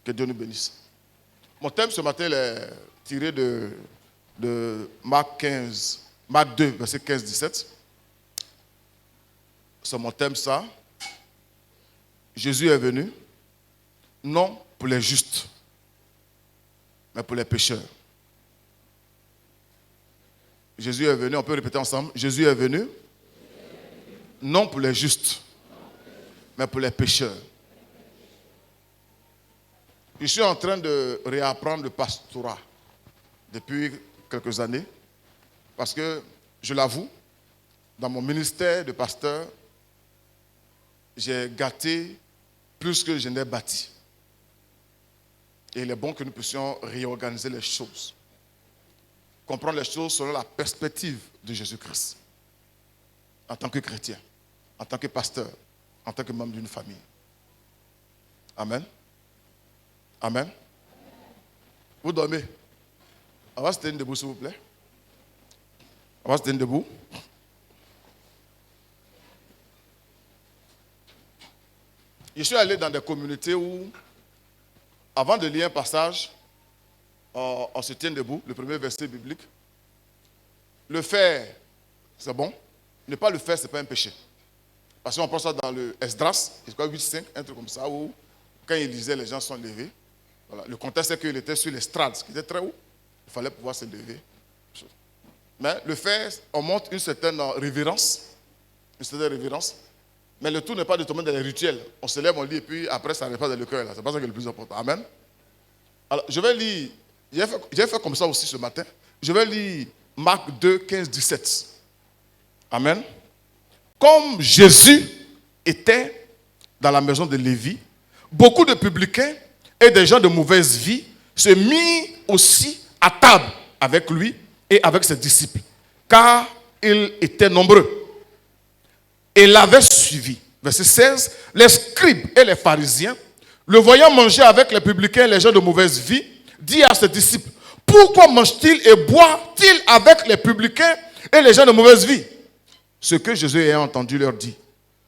Que Dieu nous bénisse. Mon thème ce matin est tiré de Marc 2, verset 15-17. C'est mon thème ça. Jésus est venu, non pour les justes, mais pour les pécheurs. Jésus est venu, on peut répéter ensemble. Jésus est venu, non pour les justes, mais pour les pécheurs. Je suis en train de réapprendre le pastorat depuis quelques années, parce que, je l'avoue, dans mon ministère de pasteur, j'ai gâté plus que je n'ai bâti. Et il est bon que nous puissions réorganiser les choses. Comprendre les choses selon la perspective de Jésus-Christ. En tant que chrétien, en tant que pasteur, en tant que membre d'une famille. Amen. Amen. Vous dormez. On va se tenir debout, s'il vous plaît. On va se tenir debout. Je suis allé dans des communautés où, avant de lire un passage, on se tient debout, le premier verset biblique. Le faire, c'est bon. Ne pas le faire, ce n'est pas un péché. Parce qu'on pense ça dans le Esdras, c'est quoi, 8-5, un truc comme ça, où quand il lisait, les gens sont levés. Voilà. Le contexte, c'est qu'il était sur l'estrade, qui était très haut. Il fallait pouvoir se lever. Mais le faire, on montre une certaine révérence. Une certaine révérence. Mais le tout n'est pas de tomber dans les rituels. On se lève, on lit, et puis après, ça répand dans le cœur. C'est pas ça qui est le plus important. Amen. Alors, je vais lire. J'ai fait comme ça aussi ce matin. Je vais lire Marc 2, 15, 17. Amen. Comme Jésus était dans la maison de Lévi, beaucoup de publicains et des gens de mauvaise vie se mirent aussi à table avec lui et avec ses disciples, car ils étaient nombreux. Et l'avaient suivi. Verset 16. Les scribes et les pharisiens, le voyant manger avec les publicains et les gens de mauvaise vie, dit à ses disciples, pourquoi mange-t-il et boit-il avec les publicains et les gens de mauvaise vie? Ce que Jésus ayant entendu leur dit,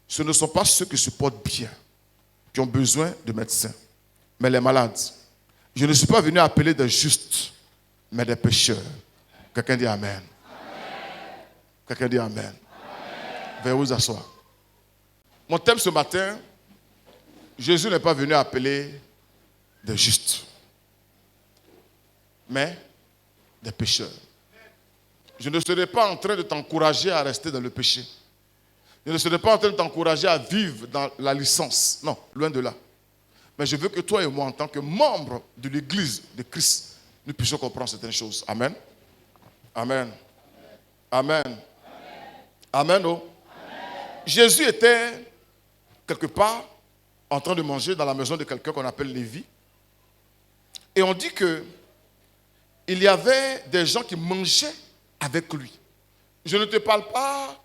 ce ne sont pas ceux qui se portent bien, qui ont besoin de médecins, mais les malades. Je ne suis pas venu appeler des justes, mais des pécheurs. Quelqu'un dit Amen. Amen. Quelqu'un dit Amen. Veuillez vous asseoir. Mon thème ce matin, Jésus n'est pas venu appeler des justes, mais des pécheurs. Je ne serai pas en train de t'encourager à rester dans le péché. Je ne serai pas en train de t'encourager à vivre dans la licence. Non, loin de là. Mais je veux que toi et moi, en tant que membres de l'Église de Christ, nous puissions comprendre certaines choses. Amen. Amen. Amen. Amen. Amen. Oh. Jésus était quelque part en train de manger dans la maison de quelqu'un qu'on appelle Lévi. Et on dit que il y avait des gens qui mangeaient avec lui. Je ne te parle pas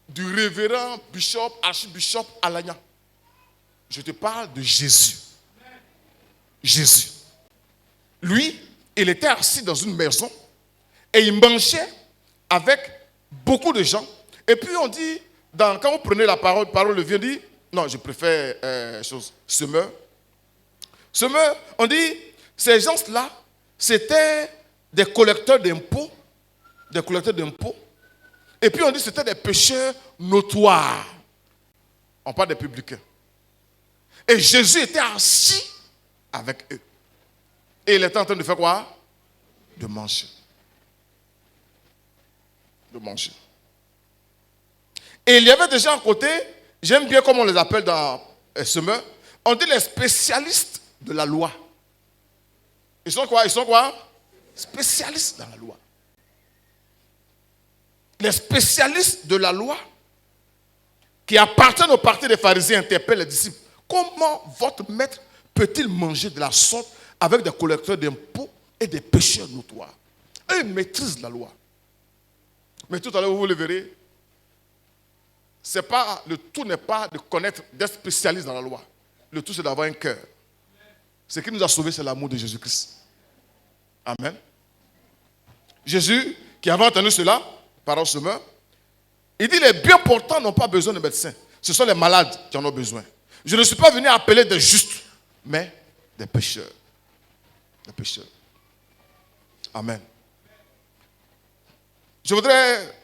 du révérend bishop, archibishop Alagna. Je te parle de Jésus. Jésus. Lui, il était assis dans une maison et il mangeait avec beaucoup de gens. Et puis on dit, quand vous prenez la parole le vieux dit, non, je préfère semeur. Semeur, on dit, ces gens-là, c'était des collecteurs d'impôts. Des collecteurs d'impôts. Et puis on dit, c'était des pécheurs notoires. On parle des publicains. Et Jésus était assis avec eux. Et il était en train de faire quoi? De manger. De manger. Et il y avait des gens à côté, j'aime bien comment on les appelle dans Semeur, on dit les spécialistes de la loi. Ils sont quoi? Ils sont quoi? Spécialistes dans la loi. Les spécialistes de la loi qui appartiennent au parti des pharisiens interpellent les disciples. Comment votre maître peut-il manger de la sorte avec des collecteurs d'impôts et des pécheurs notoires? Eux, ils maîtrisent la loi. Mais tout à l'heure, vous le verrez, le tout n'est pas de connaître des spécialistes dans la loi. Le tout, c'est d'avoir un cœur. Ce qui nous a sauvés, c'est l'amour de Jésus-Christ. Amen. Jésus, qui avait entendu cela, parole semeur, il dit les bien portants n'ont pas besoin de médecins. Ce sont les malades qui en ont besoin. Je ne suis pas venu appeler des justes, mais des pécheurs. Des pécheurs. Amen. Je voudrais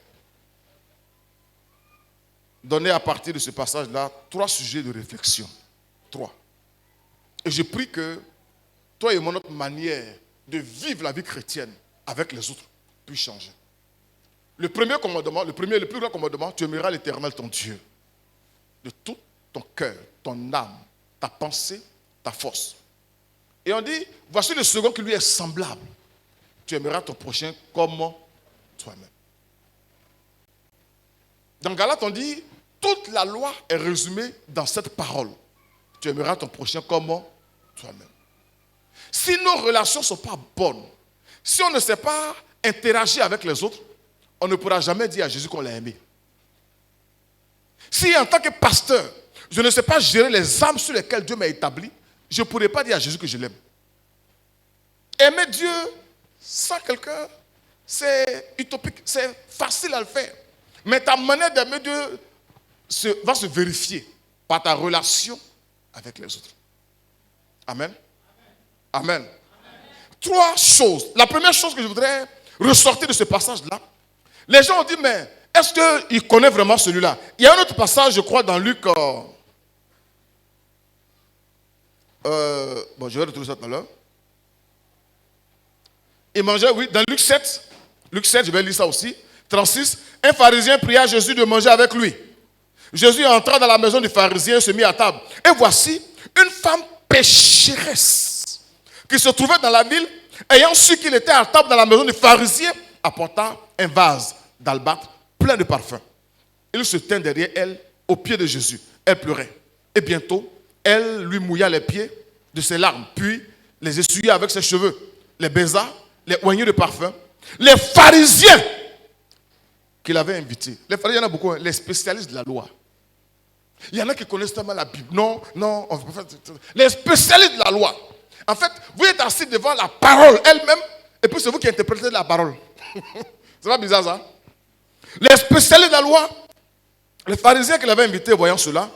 donner à partir de ce passage-là 3 sujets de réflexion. 3. Et je prie que toi et moi, notre manière de vivre la vie chrétienne avec les autres puisse changer. Le premier commandement, le plus grand commandement, tu aimeras l'Éternel ton Dieu de tout ton cœur, ton âme, ta pensée, ta force. Et on dit, voici le second qui lui est semblable. Tu aimeras ton prochain comme toi-même. Dans Galates, on dit, toute la loi est résumée dans cette parole. Tu aimeras ton prochain comme toi-même. Si nos relations ne sont pas bonnes, si on ne sait pas interagir avec les autres, on ne pourra jamais dire à Jésus qu'on l'a aimé. Si en tant que pasteur, je ne sais pas gérer les âmes sur lesquelles Dieu m'a établi, je ne pourrai pas dire à Jésus que je l'aime. Aimer Dieu sans quelqu'un, c'est utopique, c'est facile à le faire. Mais ta manière d'aimer Dieu va se vérifier par ta relation avec les autres. Amen. Amen. Amen. 3 choses. La première chose que je voudrais ressortir de ce passage-là, les gens ont dit, mais est-ce qu'il connaît vraiment celui-là? Il y a un autre passage, je crois, dans Luc. Bon, je vais retrouver ça tout à l'heure. Il mangeait, oui, dans Luc 7. Luc 7, je vais lire ça aussi. 36. Un pharisien pria Jésus de manger avec lui. Jésus entra dans la maison du pharisien et se mit à table. Et voici une femme pécheresse qui se trouvait dans la ville, ayant su qu'il était à table dans la maison du pharisien, apporta un vase d'albâtre plein de parfums. Il se tint derrière elle, aux pieds de Jésus. Elle pleurait. Et bientôt, elle lui mouilla les pieds de ses larmes, puis les essuya avec ses cheveux, les baisa, les oignait de parfum. Les pharisiens qu'il avait invités, les pharisiens, il y en a beaucoup, les spécialistes de la loi. Il y en a qui connaissent tellement la Bible. Non, on peut faire... Les spécialistes de la loi. En fait, vous êtes assis devant la parole elle-même, et puis c'est vous qui interprétez la parole. C'est pas bizarre ça? Les spécialistes de la loi, les pharisiens qu'il avait invités, voyant cela,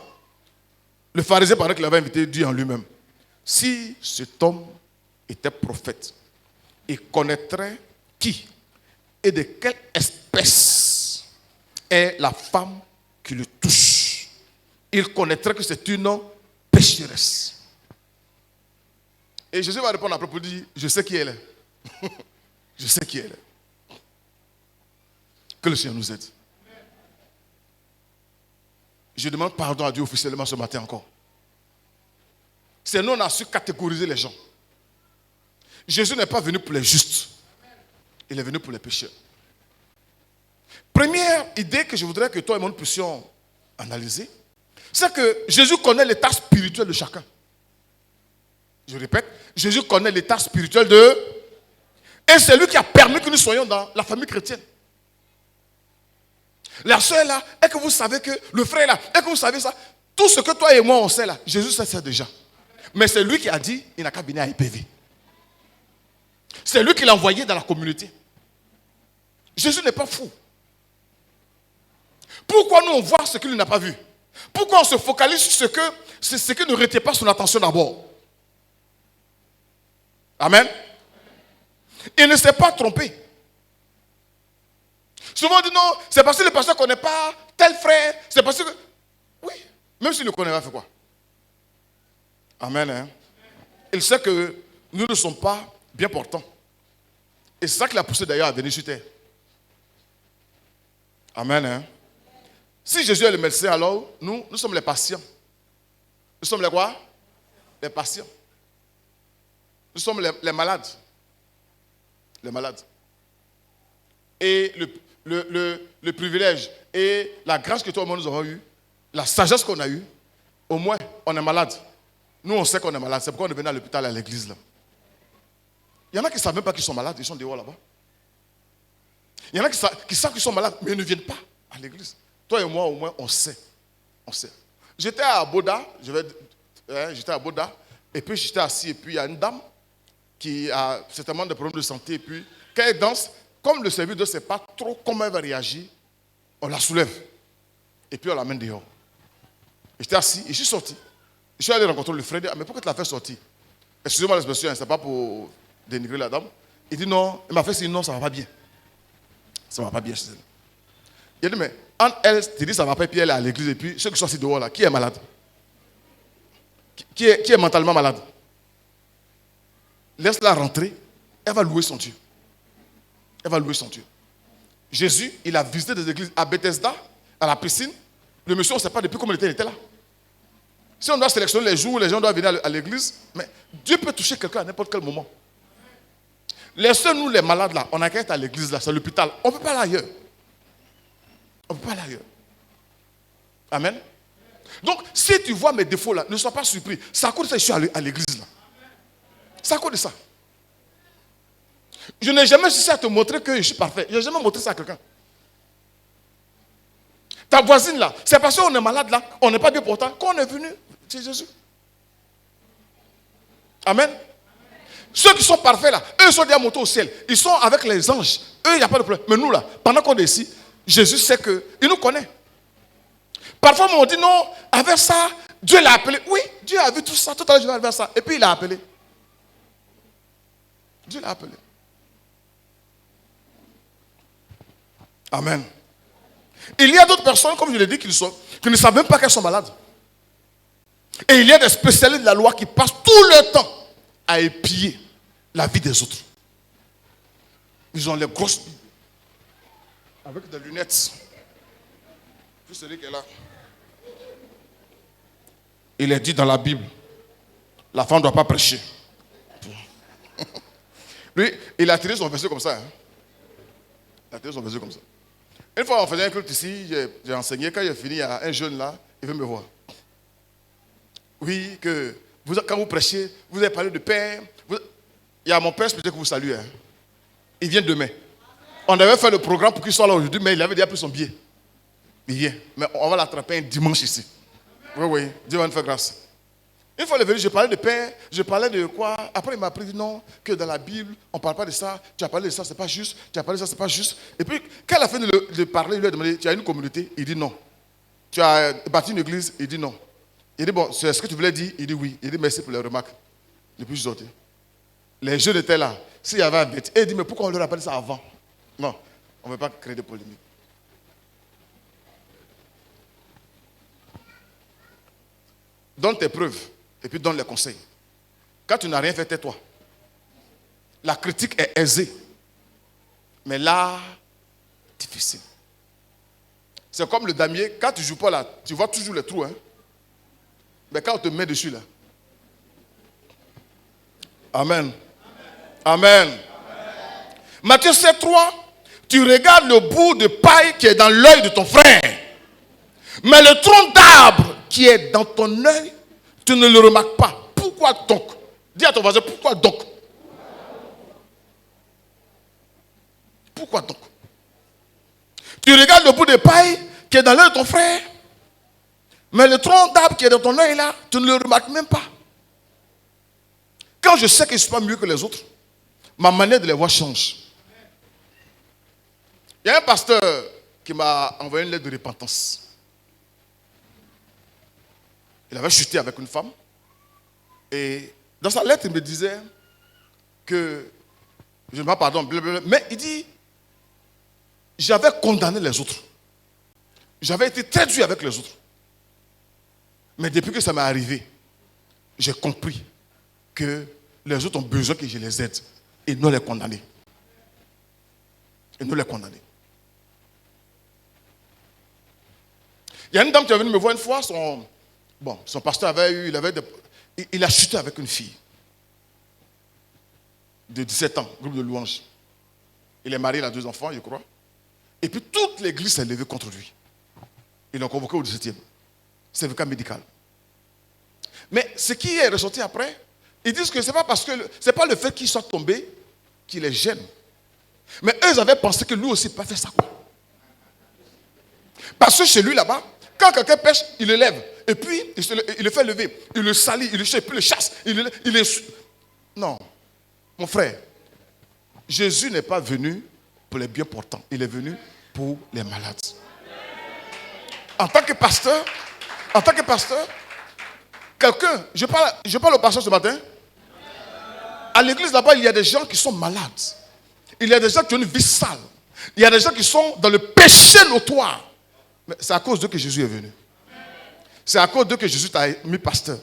le pharisien pendant qu'il l'avait invité dit en lui-même, si cet homme était prophète, il connaîtrait qui et de quelle espèce est la femme qui le touche. Il connaîtrait que c'est une pécheresse. Et Jésus va répondre à propos, il dit, je sais qui elle est. Je sais qui elle est. Que le Seigneur nous aide. Je demande pardon à Dieu officiellement ce matin encore. C'est nous, on a su catégoriser les gens. Jésus n'est pas venu pour les justes. Il est venu pour les pécheurs. Première idée que je voudrais que toi et moi nous puissions analyser, c'est que Jésus connaît l'état spirituel de chacun. Je répète, Jésus connaît l'état spirituel de... Et c'est lui qui a permis que nous soyons dans la famille chrétienne. La soeur est là, et que vous savez que le frère est là, et que vous savez ça. Tout ce que toi et moi on sait là, Jésus sait ça déjà. Mais c'est lui qui a dit, il n'a qu'à venir à IPV. C'est lui qui l'a envoyé dans la communauté. Jésus n'est pas fou. Pourquoi nous on voit ce qu'il n'a pas vu? Pourquoi on se focalise sur ce qui ne retient pas son attention d'abord? Amen. Il ne s'est pas trompé. Souvent on dit non, c'est parce que le pasteur ne connaît pas tel frère, c'est parce que... Oui, même s'il ne connaît pas, fait quoi? Amen. Hein? Il sait que nous ne sommes pas bien portants. Et c'est ça qui l'a poussé d'ailleurs à venir sur terre. Amen. Hein? Si Jésus est le médecin, alors nous sommes les patients. Nous sommes les quoi? Les patients. Nous sommes les malades. Les malades. Et le privilège et la grâce que toi et moi nous avons eue, la sagesse qu'on a eue, au moins on est malade. Nous on sait qu'on est malade. C'est pourquoi on est venu à l'hôpital, à l'église là. Il y en a qui ne savent même pas qu'ils sont malades, ils sont dehors là-bas. Il y en a qui savent qu'ils sont malades, mais ils ne viennent pas à l'église. Toi et moi, au moins, on sait. On sait. J'étais à Boda, et puis j'étais assis, et puis il y a une dame qui a certainement des problèmes de santé, et puis quand elle danse, comme le service ne sait pas trop comment elle va réagir, on la soulève, et puis on l'amène dehors. J'étais assis, et je suis sorti. Je suis allé rencontrer le frère, mais pourquoi tu l'as fait sortir? Excusez-moi l'expression, ce n'est pas pour dénigrer la dame. Il dit non, il m'a fait sinon, ça ne va pas bien. Ça ne va pas bien chez elle. Il a dit, mais entre elle, tu dis ça ne va pas, puis elle est à l'église, et puis ceux qui sont assis dehors là, qui est malade? Qui est mentalement malade? Laisse-la rentrer, elle va louer son Dieu. Elle va louer son Dieu. Jésus, il a visité des églises à Bethesda, à la piscine. Le monsieur, on ne sait pas depuis combien il était là. Si on doit sélectionner les jours où les gens doivent venir à l'église, mais Dieu peut toucher quelqu'un à n'importe quel moment. Laissez-nous les malades là, on n'a qu'à être à l'église là, c'est l'hôpital. On ne peut pas aller ailleurs. On ne peut pas aller ailleurs. Amen. Donc, si tu vois mes défauts là, ne sois pas surpris. C'est à cause de ça que je suis à l'église là. C'est à cause de ça. Je n'ai jamais cherché à te montrer que je suis parfait. Je n'ai jamais montré ça à quelqu'un. Ta voisine là, c'est parce qu'on est malade là, on n'est pas bien portant, qu'on est venu chez Jésus. Amen. Ceux qui sont parfaits là, eux sont déjà montés au ciel. Ils sont avec les anges. Eux, il n'y a pas de problème. Mais nous là, pendant qu'on est ici, Jésus sait qu'il nous connaît. Parfois, on dit non, avec ça, Dieu l'a appelé. Oui, Dieu a vu tout ça. Tout à l'heure, je vais arriver à ça. Et puis, il l'a appelé. Dieu l'a appelé. Amen. Il y a d'autres personnes, comme je l'ai dit, qui ne savent même pas qu'elles sont malades. Et il y a des spécialistes de la loi qui passent tout leur temps à épier la vie des autres. Ils ont les grosses billes, avec des lunettes. Puis celui qui est là. Il est dit dans la Bible, la femme ne doit pas prêcher. Lui, il a tiré son verset comme ça. Hein. Il a tiré son verset comme ça. Une fois, on faisait un culte ici, j'ai enseigné. Quand j'ai fini, il y a un jeune là, il veut me voir. Oui, que quand vous prêchez, vous avez parlé de Père. Il y a mon père spécial que vous saluez. Hein. Il vient demain. On avait fait le programme pour qu'il soit là aujourd'hui, mais il avait déjà pris son billet. Il vient. Mais on va l'attraper un dimanche ici. Oui, oui, Dieu va nous faire grâce. Une fois il est venu, je parlais de Père, je parlais de quoi. Après, il m'a appris, non, que dans la Bible, on ne parle pas de ça. Tu as parlé de ça, c'est pas juste. Tu as parlé de ça, c'est pas juste. Et puis, quand il a fini de parler, il lui a demandé, tu as une communauté? Il dit non. Tu as bâti une église? Il dit non. Il dit, bon, c'est ce que tu voulais dire? Il dit oui. Il dit, merci pour les remarques. Et puis, je sortais. Les jeunes étaient là. S'il y avait un bête, et il dit, mais pourquoi on leur appelle ça avant? Non, on ne veut pas créer de polémique. Donne tes preuves et puis donne les conseils. Quand tu n'as rien fait, tais-toi. La critique est aisée, mais là, difficile. C'est comme le damier, quand tu ne joues pas là, tu vois toujours les trous. Hein? Mais quand on te met dessus là. Amen. Amen. Amen. Matthieu 7,3, tu regardes le bout de paille qui est dans l'œil de ton frère. Mais le tronc d'arbre qui est dans ton œil, tu ne le remarques pas. Pourquoi donc? Dis à ton voisin, pourquoi donc? Pourquoi donc? Tu regardes le bout de paille qui est dans l'œil de ton frère, mais le tronc d'arbre qui est dans ton œil là, tu ne le remarques même pas. Quand je sais que je ne suis pas mieux que les autres, ma manière de les voir change. Il y a un pasteur qui m'a envoyé une lettre de repentance. Il avait chuté avec une femme. Et dans sa lettre, il me disait que, je ne sais pas, pardon, mais il dit, j'avais condamné les autres. J'avais été très dur avec les autres. Mais depuis que ça m'est arrivé, j'ai compris que les autres ont besoin que je les aide et non les condamner. Et non les condamner. Il y a une dame qui est venue me voir une fois, son pasteur il a chuté avec une fille de 17 ans, groupe de louanges. Il est marié, il a 2 enfants, je crois. Et puis toute l'église s'est levée contre lui. Ils l'ont convoqué au 17e. Certificat médical. Mais ce qui est ressorti après, ils disent que ce n'est pas le fait qu'il soit tombé qui les gêne. Mais eux avaient pensé que lui aussi ne peut pas faire ça. Parce que chez lui là-bas, quand quelqu'un pêche, il le lève. Et puis, il le fait lever. Il le salit, il le chasse. Non. Mon frère, Jésus n'est pas venu pour les bien portants. Il est venu pour les malades. En tant que pasteur, quelqu'un, je parle au pasteur ce matin. à l'église là-bas, il y a des gens qui sont malades. Il y a des gens qui ont une vie sale. Il y a des gens qui sont dans le péché notoire. Mais c'est à cause d'eux que Jésus est venu. C'est à cause d'eux que Jésus t'a mis pasteur.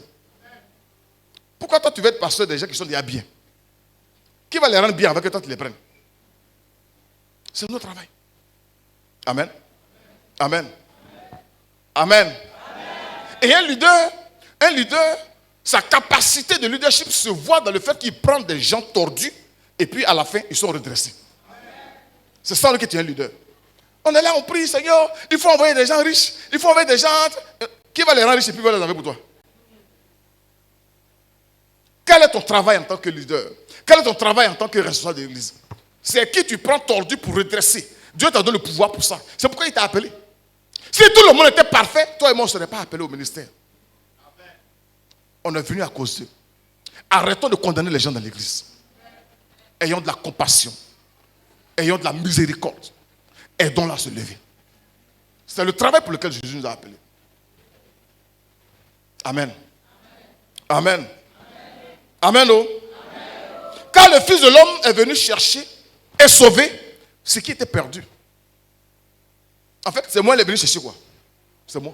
Pourquoi toi tu veux être pasteur des gens qui sont déjà bien? Qui va les rendre bien avant que toi tu les prennes? C'est notre travail. Amen. Amen. Amen. Et un leader, sa capacité de leadership se voit dans le fait qu'il prend des gens tordus et puis à la fin, ils sont redressés. C'est ça que tu es un leader. On est là, on prie, Seigneur, il faut envoyer des gens riches, il faut envoyer des gens... Qui va les rendre riches et puis va les envoyer pour toi? Quel est ton travail en tant que leader? Quel est ton travail en tant que responsable de l'église? C'est qui tu prends tordu pour redresser. Dieu t'a donné le pouvoir pour ça. C'est pourquoi il t'a appelé. Si tout le monde était parfait, toi et moi, on ne serait pas appelés au ministère. On est venu à cause d'eux. Arrêtons de condamner les gens dans l'église. Ayons de la compassion. Ayons de la miséricorde. Aidons-la à se lever. C'est le travail pour lequel Jésus nous a appelés. Amen. Amen. Amen. Oh. Quand le Fils de l'homme est venu chercher et sauver ce qui était perdu. En fait, c'est moi qui est venu chercher quoi? C'est moi.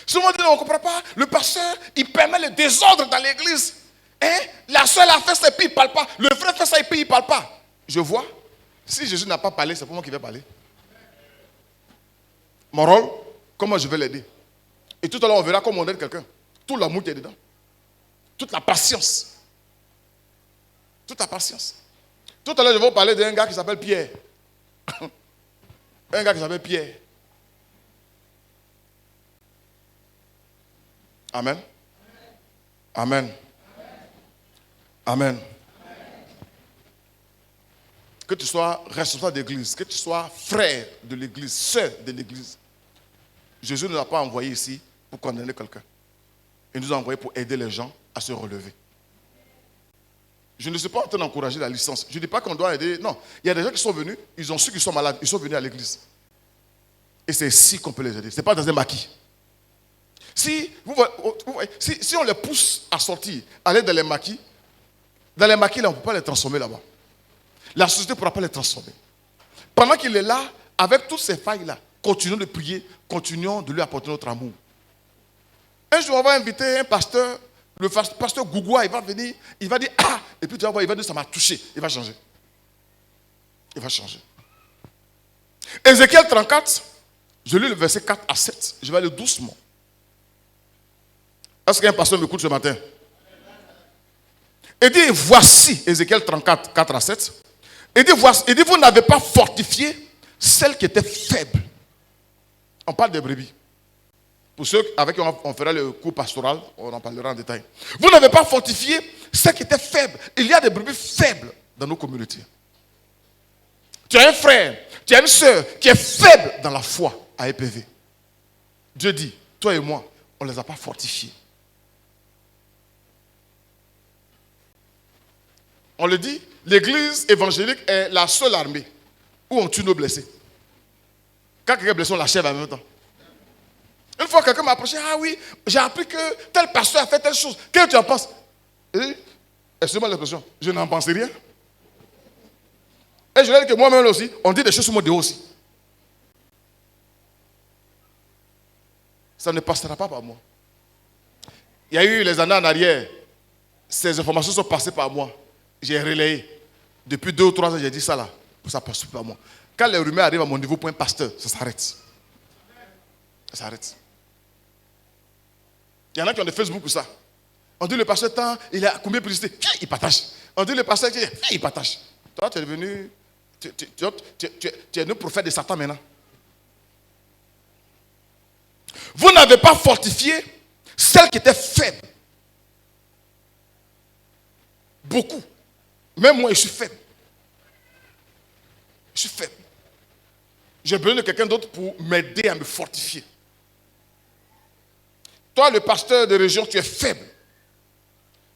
Souvent on dit, on ne comprend pas, le pasteur, il permet le désordre dans l'église. Hein? La soeur a fait ça et puis il ne parle pas. Le frère fait ça et puis il ne parle pas. Je vois, si Jésus n'a pas parlé, c'est pour moi qui vais parler. Mon rôle, comment je vais l'aider? Et tout à l'heure, on verra comment on aide quelqu'un. Tout l'amour qui est dedans. Toute la patience. Toute la patience. Tout à l'heure, je vais vous parler d'un gars qui s'appelle Pierre. Un gars qui s'appelle Pierre. Amen. Amen. Amen. Que tu sois responsable d'église, que tu sois frère de l'église, sœur de l'église. Jésus ne l'a pas envoyé ici pour condamner quelqu'un. Il nous a envoyé pour aider les gens à se relever. Je ne suis pas en train d'encourager la licence. Je ne dis pas qu'on doit aider. Non, il y a des gens qui sont venus, ils ont su qu'ils sont malades, ils sont venus à l'église. Et c'est ici qu'on peut les aider. Ce n'est pas dans un maquis. Si on les pousse à sortir, à aller dans les maquis là, on ne peut pas les transformer là-bas. La société ne pourra pas les transformer. Pendant qu'il est là, avec toutes ces failles-là, continuons de prier, continuons de lui apporter notre amour. Un jour, on va inviter un pasteur, le pasteur Gougoua, il va venir, il va dire, ah, et puis tu vas voir, il va dire, ça m'a touché. Il va changer. Il va changer. Ézéchiel 34, je lis le verset 4 à 7. Je vais aller doucement. Est-ce qu'un pasteur m'écoute ce matin? Il dit, voici, Ézéchiel 34, 4 à 7. Il dit, vous n'avez pas fortifié celle qui était faible. On parle des brebis. Pour ceux avec qui on fera le cours pastoral, on en parlera en détail. Vous n'avez pas fortifié celle qui était faible. Il y a des brebis faibles dans nos communautés. Tu as un frère, tu as une soeur qui est faible dans la foi à EPV. Dieu dit, toi et moi, on ne les a pas fortifiés. On le dit, l'église évangélique est la seule armée où on tue nos blessés. Quand quelqu'un est blessé, on l'achève en même temps. Une fois, quelqu'un m'a approché, ah oui, j'ai appris que tel pasteur a fait telle chose. Qu'est-ce que tu en penses? Et, excusez-moi l'expression, je n'en pense rien. Et je leur dis que moi-même aussi, on dit des choses sur moi dehors aussi. Ça ne passera pas par moi. Il y a eu les années en arrière, ces informations sont passées par moi. J'ai relayé. Depuis 2 ou 3 ans, j'ai dit ça là. Ça passe par moi. Quand les rumeurs arrivent à mon niveau, point pasteur, ça s'arrête. Ça s'arrête. Il y en a qui ont des Facebook pour ça. On dit le pasteur tant, il a combien de publicités? Il partage. On dit le pasteur, il partage. Toi, tu es devenu. Tu es le prophète de Satan maintenant. Vous n'avez pas fortifié celle qui était faible. Beaucoup. Même moi, je suis faible. Je suis faible. J'ai besoin de quelqu'un d'autre pour m'aider à me fortifier. Toi, le pasteur de région, tu es faible.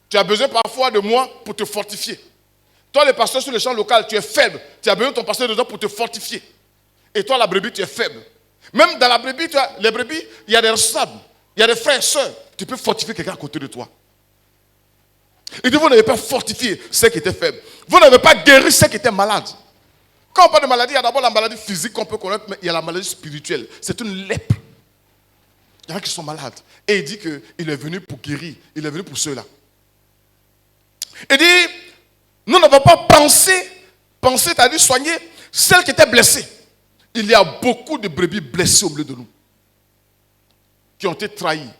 Tu as besoin parfois de moi pour te fortifier. Toi, le pasteur sur le champ local, tu es faible. Tu as besoin de ton pasteur dedans pour te fortifier. Et toi, la brebis, tu es faible. Même dans la brebis, les brebis, il y a des responsables. Il y a des frères et sœurs. Tu peux fortifier quelqu'un à côté de toi. Il dit, vous n'avez pas fortifié ceux qui étaient faibles. Vous n'avez pas guéri ceux qui étaient malades. Quand on parle de maladie, il y a d'abord la maladie physique qu'on peut connaître, mais il y a la maladie spirituelle. C'est une lèpre. Il y en a qui sont malades. Et il dit qu'il est venu pour guérir. Il est venu pour ceux-là. Il dit, nous n'avons pas pensé, c'est-à-dire soigner celles qui étaient blessées. Il y a beaucoup de brebis blessées au milieu de nous, qui ont été trahies.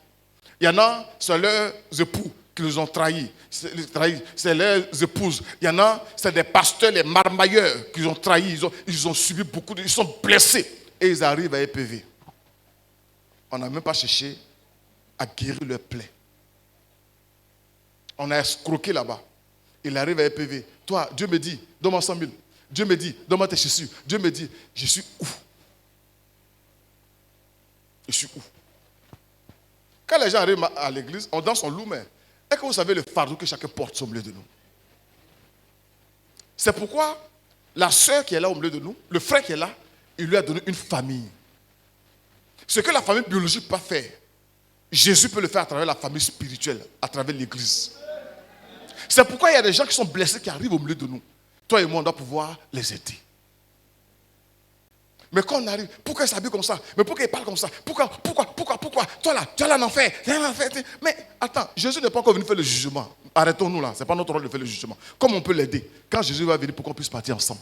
Il y en a, c'est leurs époux qui les ont trahis. C'est leurs épouses. Il y en a, c'est des pasteurs, les marmailleurs qui les ont trahis. Ils ont subi beaucoup, ils sont blessés. Et ils arrivent à EPV. On n'a même pas cherché à guérir leurs plaies. On a escroqué là-bas. Il arrive à EPV. Toi, Dieu me dit, donne-moi 100 000. Dieu me dit, donne-moi tes chaussures. Dieu me dit, je suis où? Je suis où? Quand les gens arrivent à l'église, on danse, on loue, mais est-ce que vous savez le fardeau que chacun porte au milieu de nous? C'est pourquoi la sœur qui est là au milieu de nous, le frère qui est là, il lui a donné une famille. Ce que la famille biologique peut pas faire, Jésus peut le faire à travers la famille spirituelle, à travers l'église. C'est pourquoi il y a des gens qui sont blessés, qui arrivent au milieu de nous. Toi et moi, on doit pouvoir les aider. Mais quand on arrive, pourquoi il s'habille comme ça? Mais pourquoi il parle comme ça? Pourquoi? Toi là, tu as là en enfer. Mais attends, Jésus n'est pas encore venu faire le jugement. Arrêtons-nous là, ce n'est pas notre rôle de faire le jugement. Comment on peut l'aider? Quand Jésus va venir pour qu'on puisse partir ensemble.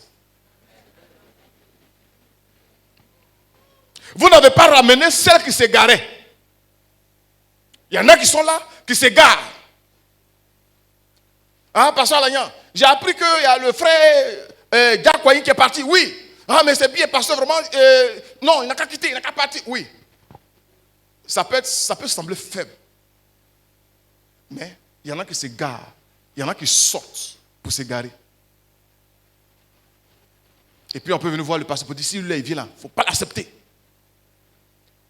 Vous n'avez pas ramené celles qui s'égaraient. Il y en a qui sont là, qui s'égarent. Ah, pasteur Lagnan, j'ai appris qu'il y a le frère Diakwaï qui est parti. Oui. Ah, mais c'est bien, pasteur, vraiment. Non, il n'a qu'à quitter, il n'a qu'à partir. Oui. Ça peut sembler faible. Mais il y en a qui s'égarent. Il y en a qui sortent pour s'égarer. Et puis on peut venir voir le pasteur pour dire, si lui là, il vient là, il ne faut pas l'accepter.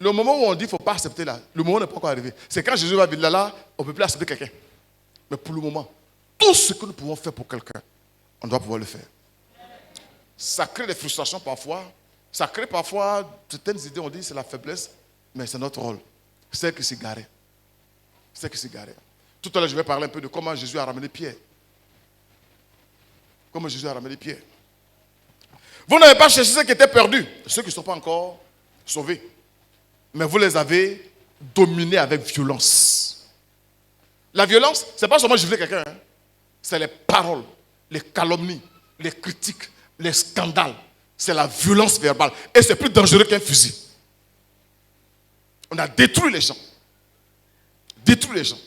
Le moment où on dit qu'il ne faut pas accepter là, le moment n'est pas encore arrivé. C'est quand Jésus va venir là, on ne peut plus accepter quelqu'un. Mais pour le moment, tout ce que nous pouvons faire pour quelqu'un, on doit pouvoir le faire. Ça crée des frustrations parfois. Ça crée parfois certaines idées, on dit que c'est la faiblesse, mais c'est notre rôle. C'est qui s'égarait. C'est qui s'égarait. Tout à l'heure, je vais parler un peu de comment Jésus a ramené Pierre. Comment Jésus a ramené Pierre. Vous n'avez pas cherché ceux qui étaient perdus, ceux qui ne sont pas encore sauvés. Mais vous les avez dominés avec violence. La violence, ce n'est pas seulement gifler quelqu'un. C'est les paroles, les calomnies, les critiques, les scandales. C'est la violence verbale. Et c'est plus dangereux qu'un fusil. On a détruit les gens. Détruit les gens.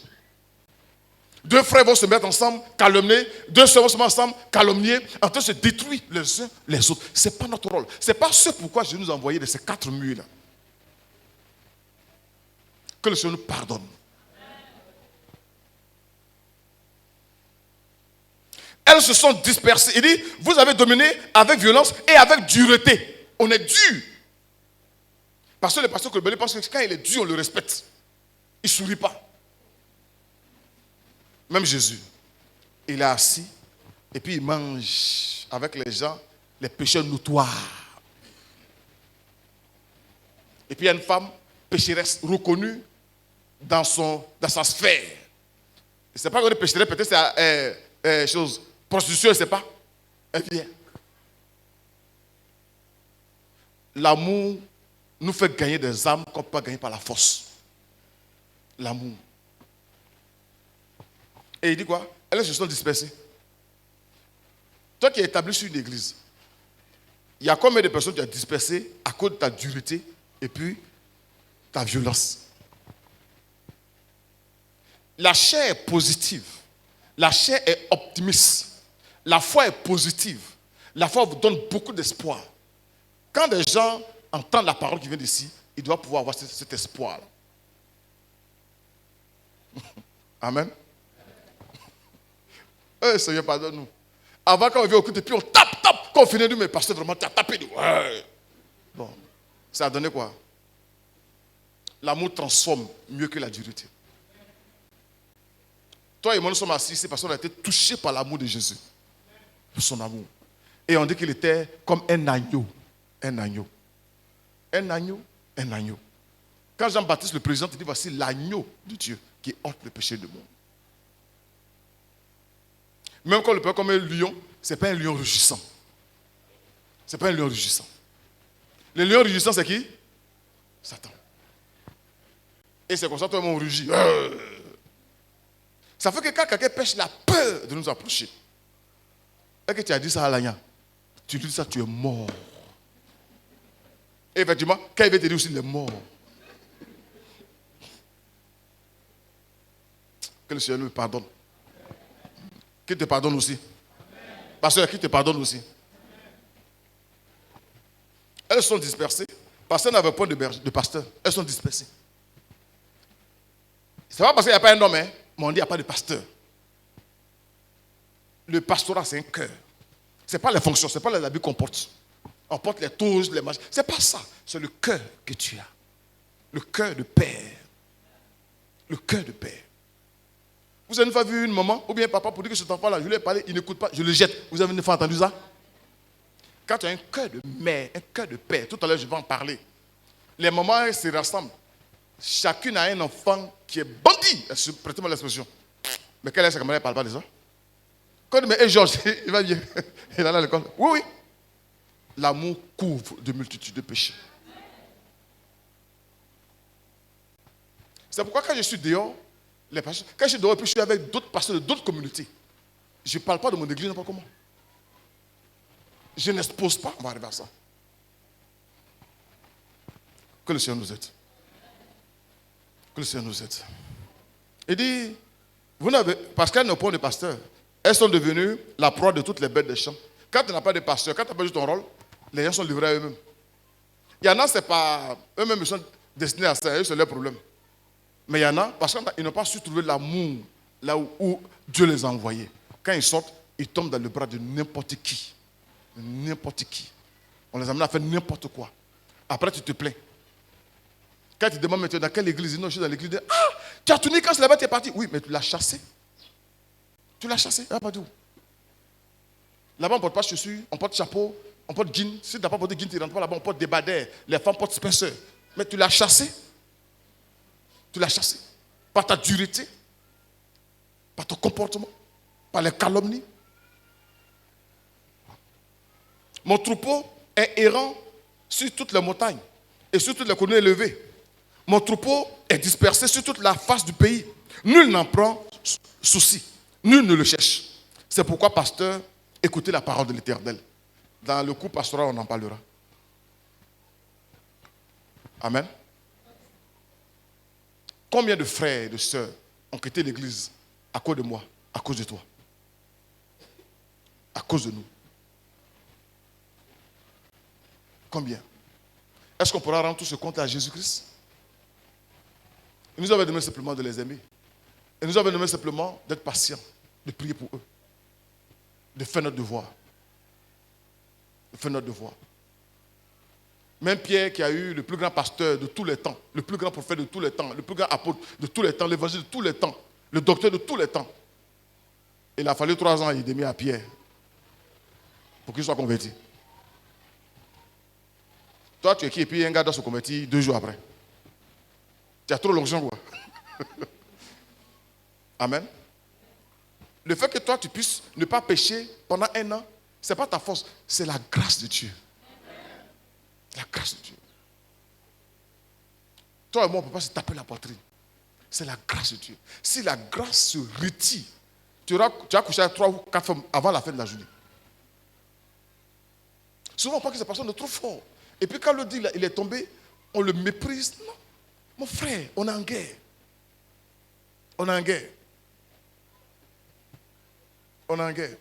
Deux frères vont se mettre ensemble, calomnier. Deux sœurs vont se mettre ensemble, calomnier. En train de se détruire les uns les autres. Ce n'est pas notre rôle. Ce n'est pas ce pourquoi Jésus nous a envoyé de ces 4 murs-là. Que le Seigneur nous pardonne. Elles se sont dispersées. Il dit, vous avez dominé avec violence et avec dureté. On est dur. Parce que le pasteur Colbelé pense que quand il est dur, on le respecte. Il ne sourit pas. Même Jésus, il est assis et puis il mange avec les gens les pécheurs notoires. Et puis il y a une femme pécheresse reconnue dans sa sphère. Ce n'est pas une pécheresse, peut-être c'est chose. Prostitution, c'est pas. Elle vient. L'amour nous fait gagner des âmes qu'on ne peut pas gagner par la force. L'amour. Et il dit quoi? Elles se sont dispersées. Toi qui es établi sur une église, il y a combien de personnes qui ont dispersées à cause de ta dureté et puis ta violence? La chair est positive. La chair est optimiste. La foi est positive. La foi vous donne beaucoup d'espoir. Quand des gens entendent la parole qui vient d'ici, ils doivent pouvoir avoir cet espoir-là. Amen. Seigneur, pardonne-nous. Avant, quand on vient au culte, puis on tape. Quand on finit, nous, mais pasteur, vraiment, tu as tapé. Ouais. Bon, ça a donné quoi? L'amour transforme mieux que la dureté. Toi et moi, nous sommes assis ici parce qu'on a été touchés par l'amour de Jésus. Son amour. Et on dit qu'il était comme un agneau. Un agneau. Un agneau. Un agneau. Quand Jean-Baptiste le président, il dit voici l'agneau de Dieu qui ôte le péché du monde. Même quand on le prend comme un lion, ce n'est pas un lion rugissant. Ce n'est pas un lion rugissant. Le lion rugissant, c'est qui? Satan. Et c'est comme ça que tout le monde rugit. Ça fait que quand quelqu'un pêche la peur de nous approcher, et que tu as dit ça à l'agneau, tu lui dis ça, tu es mort. Et effectivement, quand il veut te dire aussi, il est mort. Que le Seigneur nous pardonne. Qu'il te pardonne aussi. Pasteur, qu'il te pardonne aussi. Elles sont dispersées. Pasteur n'avait point de pasteur. Elles sont dispersées. C'est pas parce qu'il n'y a pas un homme, mais on dit qu'il n'y a pas de pasteur. Le pastorat, c'est un cœur. Ce n'est pas les fonctions, ce n'est pas les habits qu'on porte. On porte les tours, les machins. Ce n'est pas ça. C'est le cœur que tu as. Le cœur de père. Le cœur de père. Vous avez une fois vu une maman ou bien un papa pour dire que cet enfant-là, je lui ai parlé, il n'écoute pas, je le jette. Vous avez une fois entendu ça? Quand tu as un cœur de mère, un cœur de père, tout à l'heure je vais en parler. Les mamans se rassemblent. Chacune a un enfant qui est bandit. Prêtez-moi l'expression. Mais quelle est sa camarade, elle ne parle pas de ça? Quand il me dit, hey Georges, il va bien. Il est là à l'école. Oui, oui. L'amour couvre de multitudes de péchés. C'est pourquoi quand je suis dehors, quand je suis dehors et puis je suis avec d'autres pasteurs de d'autres communautés, je ne parle pas de mon église n'importe comment. Je n'expose pas, on va arriver à ça. Que le Seigneur nous aide. Que le Seigneur nous aide. Il dit, parce qu'elles n'ont pas de pasteur, elles sont devenues la proie de toutes les bêtes des champs. Quand tu n'as pas de pasteur, quand tu n'as pas joué ton rôle, les gens sont livrés à eux-mêmes. Il y en a, c'est pas eux-mêmes, ils sont destinés à ça, c'est leur problème. Mais il y en a, parce qu'ils n'ont pas su trouver l'amour là où Dieu les a envoyés. Quand ils sortent, ils tombent dans le bras de n'importe qui. N'importe qui. On les amène à faire n'importe quoi. Après, tu te plains. Quand tu demandes, mais tu es dans quelle église? Non, je suis dans l'église. Ah, tu as tourné quand c'est là-bas, tu es parti. Oui, mais tu l'as chassé. Tu l'as chassé. Ah, pas d'où. Là-bas, on ne porte pas chaussures, on porte chapeau, on porte jean. Si tu n'as pas porté jean, tu ne rentres pas là-bas, on porte des badères. Les femmes portent Spencer. Mais tu l'as chassé. Tu l'as chassé. Par ta dureté, par ton comportement, par les calomnies. Mon troupeau est errant sur toutes les montagnes et sur toutes les collines élevées. Mon troupeau est dispersé sur toute la face du pays. Nul n'en prend souci. Nul ne le cherche. C'est pourquoi, pasteur, écoutez la parole de l'Éternel. Dans le cours pastoral, on en parlera. Amen. Combien de frères et de sœurs ont quitté l'église à cause de moi, à cause de toi? À cause de nous. Combien? Est-ce qu'on pourra rendre tout ce compte à Jésus-Christ? Il nous avait demandé simplement de les aimer. Il nous avait demandé simplement d'être patients, de prier pour eux, de faire notre devoir. De faire notre devoir. Même Pierre qui a eu le plus grand pasteur de tous les temps, le plus grand prophète de tous les temps, le plus grand apôtre de tous les temps, l'évangile de tous les temps, le docteur de tous les temps. Il a fallu 3 ans et demi à Pierre pour qu'il soit converti. Toi, tu es qui? Et puis un gars doit se convertir 2 jours après. Tu as trop l'onction, quoi. Amen. Le fait que toi, tu puisses ne pas pécher pendant 1 an, ce n'est pas ta force, c'est la grâce de Dieu. La grâce de Dieu. Toi et moi, on ne peut pas se taper la poitrine. C'est la grâce de Dieu. Si la grâce se retire, tu as couché avec 3 ou 4 femmes avant la fin de la journée. Souvent, on pense que cette personne est trop fort. Et puis quand le dit il est tombé, on le méprise. Non. Mon frère, on est en guerre. On est en guerre. On est en guerre.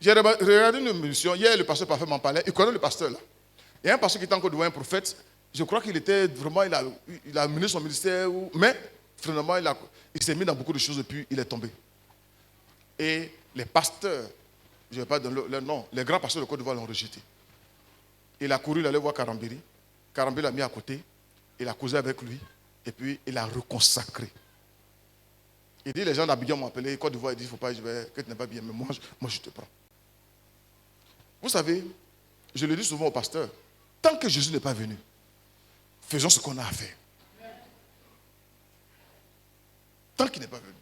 J'ai regardé une émission. Hier, le pasteur parfait m'en parlait. Il connaît le pasteur là. Il y a un pasteur qui était encore devant un prophète. Je crois qu'il était vraiment, il a mené son ministère. Mais finalement, il s'est mis dans beaucoup de choses et puis il est tombé. Et les pasteurs, je ne vais pas donner leur nom, les grands pasteurs de Côte d'Ivoire l'ont rejeté. Il a couru, il allait voir Karambiri. Karambiri l'a mis à côté. Il a causé avec lui. Et puis, il a reconsacré. Il dit, les gens d'Abidjan m'ont appelé. Côte d'Ivoire, il dit, il ne faut pas, que tu n'es pas bien. Mais moi, je te prends. Vous savez, je le dis souvent au pasteur, tant que Jésus n'est pas venu, faisons ce qu'on a à faire. Tant qu'il n'est pas venu.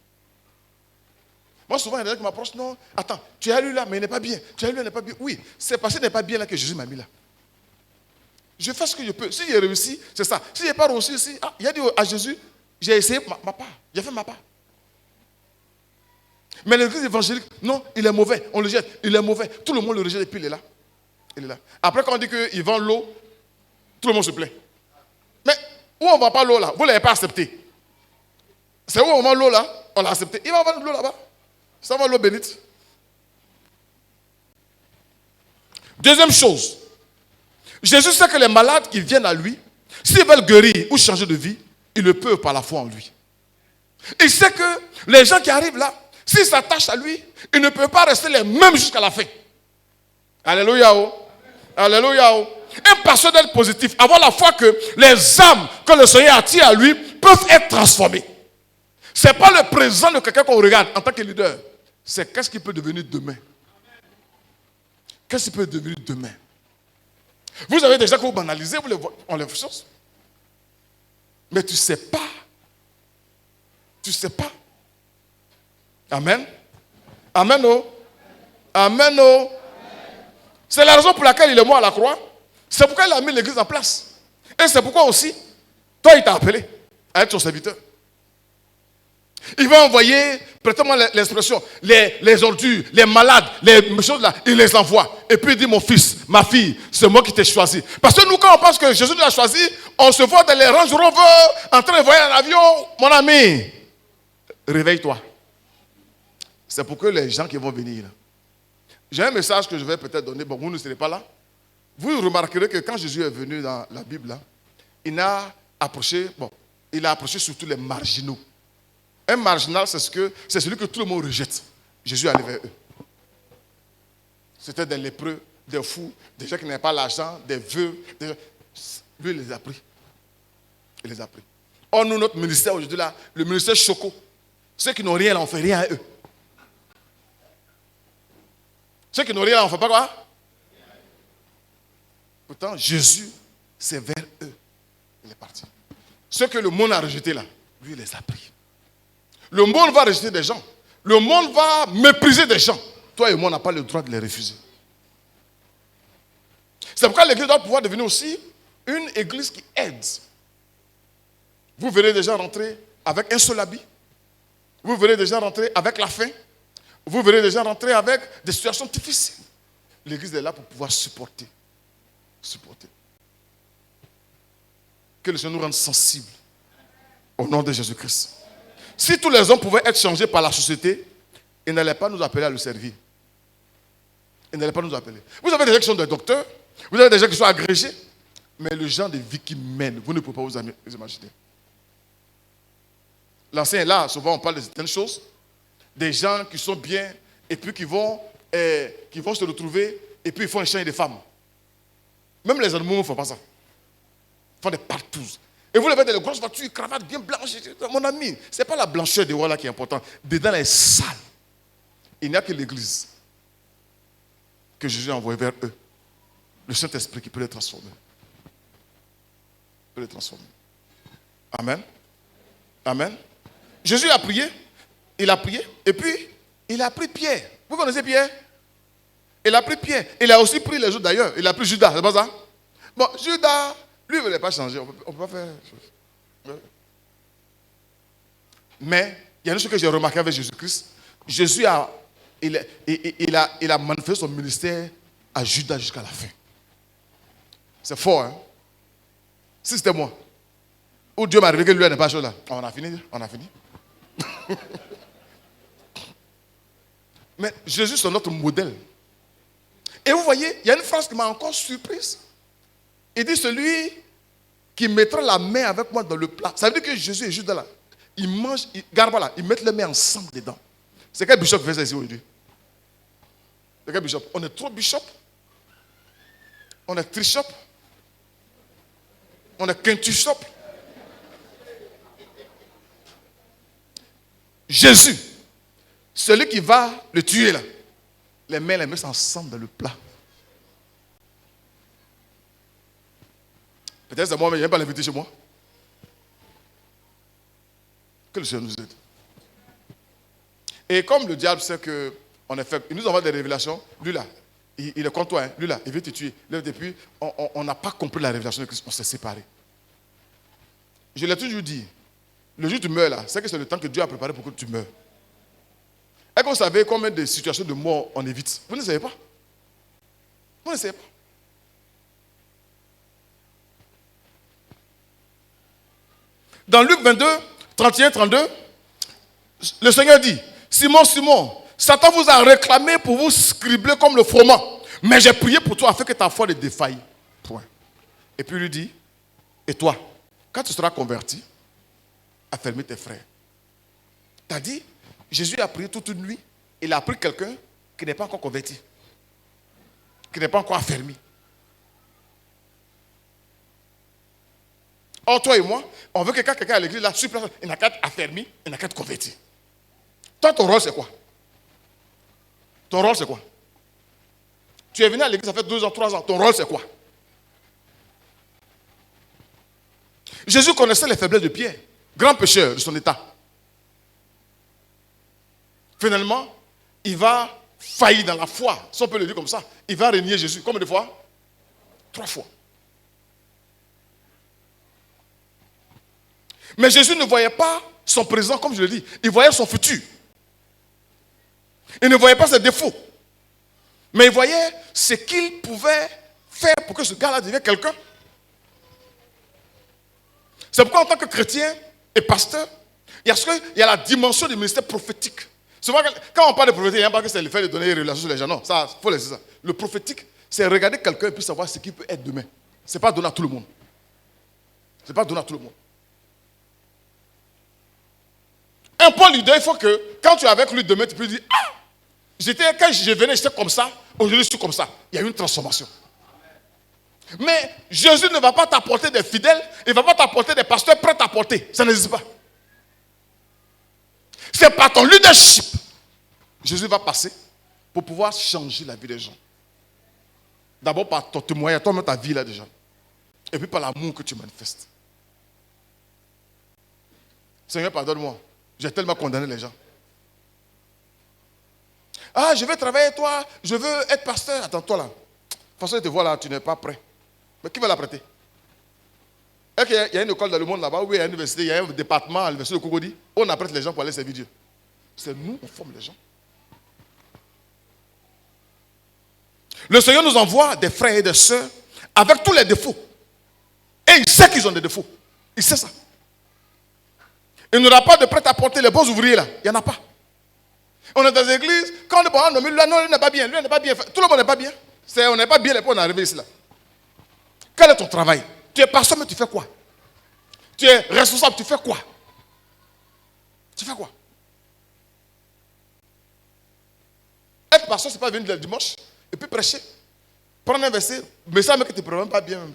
Moi, souvent, il y a des gens qui m'approchent. Non, attends, tu as lu là, mais il n'est pas bien. Tu as lu là, il n'est pas bien. Oui, c'est parce qu'il n'est pas bien là que Jésus m'a mis là. Je fais ce que je peux. Si j'ai réussi, c'est ça. Si je n'ai pas réussi ici, il a dit à Jésus, j'ai essayé ma part. J'ai fait ma part. Mais l'église évangélique, non, il est mauvais. On le jette. Il est mauvais. Tout le monde le rejette et puis il est là. Il est là. Après, quand on dit qu'il vend l'eau, tout le monde se plaît. Mais où on ne vend pas l'eau là? Vous ne l'avez pas accepté. C'est où on vend l'eau là? On l'a accepté. Il va vendre l'eau là-bas. Ça va l'eau bénite. Deuxième chose. Jésus sait que les malades qui viennent à lui, s'ils veulent guérir ou changer de vie, ils le peuvent par la foi en lui. Il sait que les gens qui arrivent là, s'ils s'attachent à lui, ils ne peuvent pas rester les mêmes jusqu'à la fin. Alléluia. Oh. Alléluia. Oh. Un pasteur d'être positif, avoir la foi que les âmes que le Seigneur attire à lui peuvent être transformées. Ce n'est pas le présent de quelqu'un qu'on regarde en tant que leader. C'est qu'est-ce qui peut devenir demain. Qu'est-ce qui peut devenir demain. Vous avez déjà que vous banalisez, on les choses. Mais tu ne sais pas. Tu ne sais pas. Amen. Amen. Oh. Amen. Oh. C'est la raison pour laquelle il est mort à la croix. C'est pourquoi il a mis l'église en place. Et c'est pourquoi aussi, toi il t'a appelé à être son serviteur. Il va envoyer, prêtez-moi l'expression, les ordures, les malades, les choses là, il les envoie. Et puis il dit, mon fils, ma fille, c'est moi qui t'ai choisi. Parce que nous, quand on pense que Jésus nous a choisi, on se voit dans les Range Rover, en train de voyager en avion. Mon ami, réveille-toi. C'est pour que les gens qui vont venir. J'ai un message que je vais peut-être donner, bon, vous ne serez pas là. Vous remarquerez que quand Jésus est venu dans la Bible, là, il a approché surtout les marginaux. Un marginal, c'est celui que tout le monde rejette. Jésus allait vers eux. C'était des lépreux, des fous, des gens qui n'avaient pas l'argent, des veuves. Lui, il les a pris. Il les a pris. Or, nous, notre ministère aujourd'hui, là, le ministère Choco, ceux qui n'ont rien, là, on ne fait rien à eux. Ceux qui n'ont rien, là, on ne fait pas quoi? Pourtant, Jésus, c'est vers eux. Il est parti. Ceux que le monde a rejetés, là, lui, il les a pris. Le monde va rejeter des gens. Le monde va mépriser des gens. Toi et moi, on n'a pas le droit de les refuser. C'est pourquoi l'église doit pouvoir devenir aussi une église qui aide. Vous verrez des gens rentrer avec un seul habit. Vous verrez des gens rentrer avec la faim. Vous verrez des gens rentrer avec des situations difficiles. L'église est là pour pouvoir supporter. Que le Seigneur nous rende sensibles. Au nom de Jésus-Christ. Si tous les hommes pouvaient être changés par la société, ils n'allaient pas nous appeler à le servir. Ils n'allaient pas nous appeler. Vous avez des gens qui sont des docteurs, vous avez des gens qui sont agrégés, mais le genre de vie qu'ils mènent, vous ne pouvez pas vous imaginer. L'ancien est là, souvent on parle de certaines choses, des gens qui sont bien, et puis qui vont se retrouver, et puis ils font échanger des femmes. Même les animaux ne font pas ça. Ils font des partous. Et vous avez des grosses voitures, cravates bien blanches. Mon ami, ce n'est pas la blancheur des voix là qui est importante. Dedans, elle est sale. Il n'y a que l'église que Jésus a envoyé vers eux. Le Saint-Esprit qui peut les transformer. Amen. Amen. Jésus a prié. Il a prié. Et puis, il a pris Pierre. Vous connaissez Pierre? Il a pris Pierre. Il a aussi pris les autres d'ailleurs. Il a pris Judas, c'est pas ça? Bon, Judas... Lui, il ne voulait pas changer. On ne peut pas faire chose. Mais, il y a une chose que j'ai remarqué avec Jésus-Christ. Jésus a manifesté son ministère à Judas jusqu'à la fin. C'est fort, hein? Si c'était moi, où Dieu m'a révélé que lui n'est pas chaud là. On a fini. Mais Jésus, c'est notre modèle. Et vous voyez, il y a une phrase qui m'a encore surprise. Il dit, celui qui mettra la main avec moi dans le plat. Ça veut dire que Jésus et Judas là, ils mangent, ils mettent les mains ensemble dedans. C'est quel bishop qui fait ça ici aujourd'hui? C'est quel bishop? On est trop bishop. On est trishop. On est quintushop. Jésus, celui qui va le tuer là, les mains les mettent ensemble dans le plat. Peut-être c'est moi, mais je n'aime pas l'inviter chez moi. Que le Seigneur nous aide. Et comme le diable sait que, en effet, il nous envoie des révélations, lui là, il est contre toi, hein, lui là, il veut te tuer. Là, depuis, on n'a pas compris la révélation de Christ, on s'est séparés. Je l'ai toujours dit, le jour où tu meurs là, c'est que c'est le temps que Dieu a préparé pour que tu meurs. Est-ce que vous savez combien de situations de mort on évite? Vous ne savez pas? Vous ne savez pas? Dans Luc 22, 31, 32, le Seigneur dit, Simon, Simon, Satan vous a réclamé pour vous scribler comme le froment. Mais j'ai prié pour toi afin que ta foi ne défaille. Point. Et puis il lui dit, et toi, quand tu seras converti, affermis tes frères. T'as dit, Jésus a prié toute une nuit, il a pris quelqu'un qui n'est pas encore converti, qui n'est pas encore affermi. Or, toi et moi, on veut que quand quelqu'un à l'église, là, il n'a qu'à être affermi, il n'a qu'à être converti. Toi, ton rôle, c'est quoi? Ton rôle, c'est quoi? Tu es venu à l'église, ça fait 2 ans, 3 ans. Ton rôle, c'est quoi? Jésus connaissait les faiblesses de Pierre, grand pécheur de son état. Finalement, il va faillir dans la foi, si on peut le dire comme ça. Il va renier Jésus. Combien de fois? 3 fois. Mais Jésus ne voyait pas son présent, comme je le dis. Il voyait son futur. Il ne voyait pas ses défauts. Mais il voyait ce qu'il pouvait faire pour que ce gars-là devienne quelqu'un. C'est pourquoi en tant que chrétien et pasteur, il y a la dimension du ministère prophétique. Souvent, quand on parle de prophétique, il n'y a pas que c'est le fait de donner des relations sur les gens. Non, ça, il faut laisser ça. Le prophétique, c'est regarder quelqu'un et puis savoir ce qu'il peut être demain. Ce n'est pas donné à tout le monde. Ce n'est pas donné à tout le monde. Un bon leader, il faut que quand tu es avec lui demain, tu peux dire, ah, quand je venais, j'étais comme ça, aujourd'hui je suis comme ça. Il y a eu une transformation. Mais Jésus ne va pas t'apporter des fidèles, il ne va pas t'apporter des pasteurs prêts à porter. Ça n'existe pas. C'est par ton leadership. Jésus va passer pour pouvoir changer la vie des gens. D'abord par ton témoignage, toi-même ta vie là déjà. Et puis par l'amour que tu manifestes. Seigneur, pardonne-moi. J'ai tellement condamné les gens. Ah, je veux travailler avec toi, je veux être pasteur. Attends-toi là. De toute façon, je te vois là, tu n'es pas prêt. Mais qui va l'apprêter? Est-ce qu'il y a une école dans le monde là-bas, où il y a une université, il y a un département à l'université de Cocody, où on apprête les gens pour aller servir Dieu. C'est nous, on forme les gens. Le Seigneur nous envoie des frères et des sœurs avec tous les défauts. Et il sait qu'ils ont des défauts. Il sait ça. Il n'aura pas de prêt à porter les bons ouvriers là. Il n'y en a pas. On est dans les églises, quand on est bon, lui, non, lui n'est pas bien, lui n'est pas bien. Tout le monde n'est pas bien. On n'est pas bien les on est arrivé ici là. Quel est ton travail? Tu es pasteur, mais tu fais quoi? Tu es responsable, tu fais quoi? Tu fais quoi? Être pasteur, ce n'est pas venir le dimanche et puis prêcher. Prendre un verset, mais ça, mais que tu ne prends même pas bien.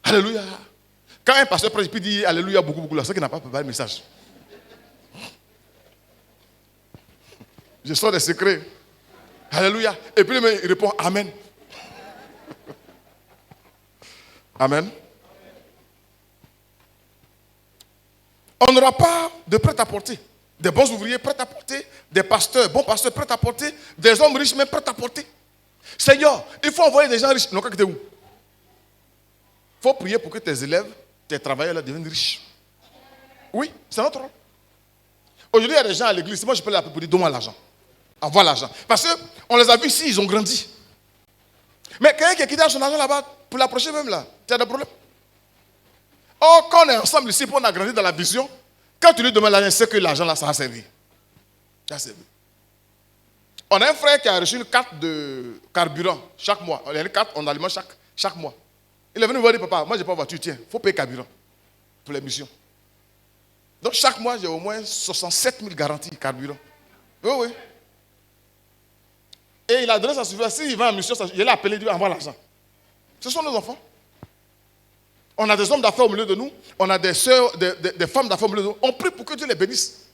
Alléluia. Quand un pasteur prêche, il dit Alléluia beaucoup, là, c'est qu'il n'a pas préparé le message. Je sors des secrets. Alléluia. Et puis il répond Amen. Amen. On n'aura pas de prêt-à-porter. Des bons ouvriers prêts à porter, des pasteurs, bons pasteurs prêts à porter, des hommes riches même prêts à porter. Seigneur, il faut envoyer des gens riches. Non, où? Il faut prier pour que tes élèves, tes travailleurs là, deviennent riches. Oui, c'est notre rôle. Aujourd'hui, il y a des gens à l'église. Moi, je peux les appeler pour dire donne-moi l'argent. Envoie l'argent. Parce qu'on les a vus ici, ils ont grandi. Mais quelqu'un qui a quitté son argent là-bas, pour l'approcher même là, tu as des problèmes. Or, quand on est ensemble ici, pour on a grandi dans la vision, quand tu lui demandes l'argent, c'est que l'argent là, ça a servi. Ça a servi. On a un frère qui a reçu une carte de carburant chaque mois. On a une carte, on alimente chaque mois. Il est venu me voir et dit, papa, moi je n'ai pas de voiture, tiens, il faut payer carburant pour les missions. Donc chaque mois, j'ai au moins 67 000 garanties carburant. Oui, oui. Et il a donné sa subvention. S'il va en mission, il l'a appelé, il dit, envoie l'argent. Ce sont nos enfants. On a des hommes d'affaires au milieu de nous. On a des sœurs, des femmes d'affaires au milieu de nous. On prie pour que Dieu les bénisse.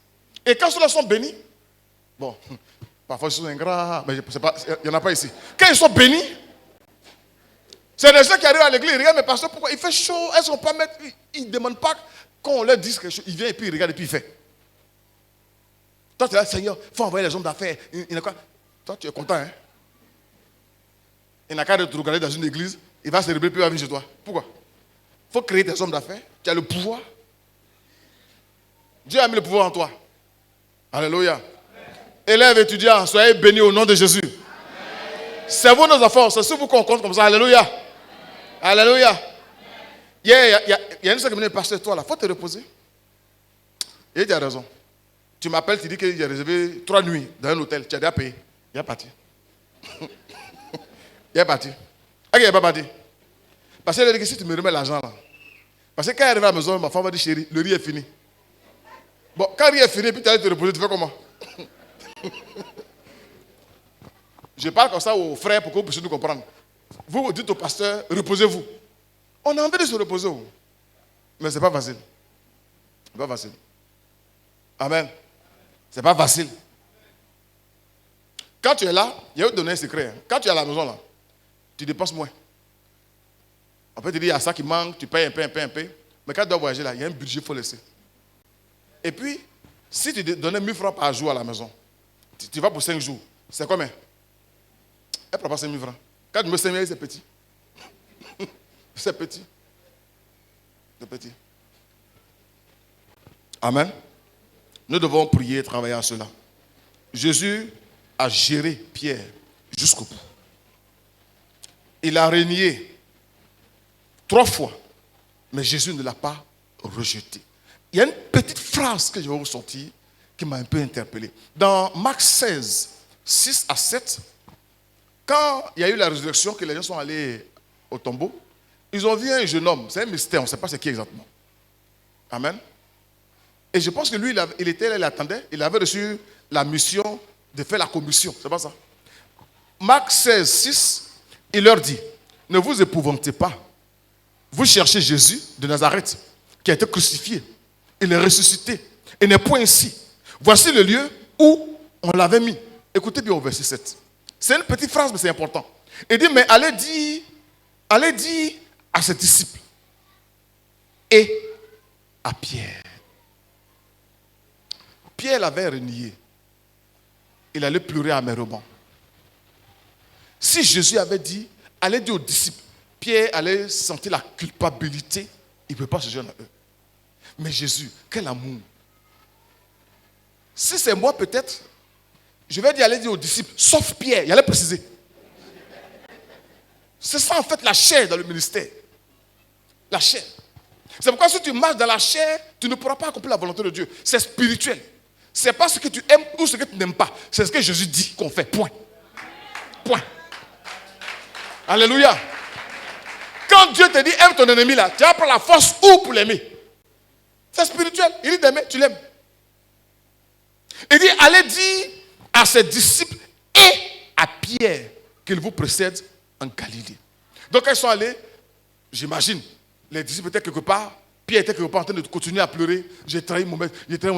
Et quand ceux-là sont bénis, bon, parfois ils sont ingrats, mais il n'y en a pas ici. Quand ils sont bénis, c'est des gens qui arrivent à l'église, ils regardent, mais pasteur, pourquoi il fait chaud? Est-ce qu'on peut mettre. Ils ne demandent pas qu'on leur dise quelque chose. Ils viennent et puis ils regardent et puis ils font. Toi, tu es là, Seigneur, il faut envoyer les hommes d'affaires. Il n'a quoi? Toi, tu es content, hein? Il n'a qu'à te regarder dans une église, il va se réveiller puis il va venir chez toi. Pourquoi? Il faut créer des hommes d'affaires. Tu as le pouvoir. Dieu a mis le pouvoir en toi. Alléluia. Élèves, étudiants, soyez bénis au nom de Jésus. Servons nos efforts. C'est sur vous qu'on compte comme ça. Alléluia. Alléluia. Il y a une seule qui me dit, pasteur, toi là, il faut te reposer. Et tu as raison. Tu m'appelles, tu dis que j'ai réservé 3 nuits dans un hôtel. Tu as déjà payé. Il est parti. Il est parti. Il n'est pas parti. Parce qu'il a dit que si tu me remets l'argent là. Parce que quand il arrive à la maison, ma femme va dire, chérie, le riz est fini. Bon, quand le riz est fini, puis tu allais te reposer, tu fais comment? Je parle comme ça aux frères pour que vous puissiez nous comprendre. Vous dites au pasteur, reposez-vous. On a envie de se reposer. Mais ce n'est pas facile. Ce n'est pas facile. Amen. Ce n'est pas facile. Quand tu es là, il y a eu donner un secret. Hein. Quand tu es à la maison, là, tu dépenses moins. On peut te dire, il y a ça qui manque, tu payes un peu. Mais quand tu dois voyager, là, il y a un budget qu'il faut laisser. Et puis, si tu donnais 1000 francs par jour à la maison, tu vas pour 5 jours, c'est combien? Elle ne prend pas 5 000 francs. Quand tu me 5 000, c'est petit. C'est petit. C'est petit. Amen. Nous devons prier et travailler à cela. Jésus a géré Pierre jusqu'au bout. Il a régné 3 fois, mais Jésus ne l'a pas rejeté. Il y a une petite phrase que je vais vous sortir qui m'a un peu interpellé. Dans Marc 16, 6 à 7, quand il y a eu la résurrection, que les gens sont allés au tombeau, ils ont vu un jeune homme. C'est un mystère, on ne sait pas c'est qui exactement. Amen. Et je pense que lui, il était là, il attendait. Il avait reçu la mission de faire la commission. C'est pas ça. Marc 16, 6, il leur dit, ne vous épouvantez pas. Vous cherchez Jésus de Nazareth, qui a été crucifié. Il est ressuscité. Il n'est point ici. Voici le lieu où on l'avait mis. Écoutez bien au verset 7. C'est une petite phrase, mais c'est important. Il dit, mais allez dire à ses disciples et à Pierre. Pierre l'avait renié. Il allait pleurer amèrement. Si Jésus avait dit, allez dire aux disciples, Pierre allait sentir la culpabilité, il ne peut pas se joindre à eux. Mais Jésus, quel amour. Si c'est moi peut-être, je vais dire, allez dire aux disciples, sauf Pierre, il allait préciser. C'est ça en fait la chair dans le ministère. La chair. C'est pourquoi si tu marches dans la chair, tu ne pourras pas accomplir la volonté de Dieu. C'est spirituel. Ce n'est pas ce que tu aimes ou ce que tu n'aimes pas. C'est ce que Jésus dit qu'on fait. Point. Point. Alléluia. Quand Dieu te dit aime ton ennemi là, tu vas prendre la force où pour l'aimer? C'est spirituel. Il dit d'aimer, tu l'aimes. Il dit allez dire à ses disciples et à Pierre qu'il vous précède en Galilée. Donc ils sont allés, j'imagine, les disciples étaient quelque part, Pierre était quelque part en train de continuer à pleurer. J'ai trahi mon maître,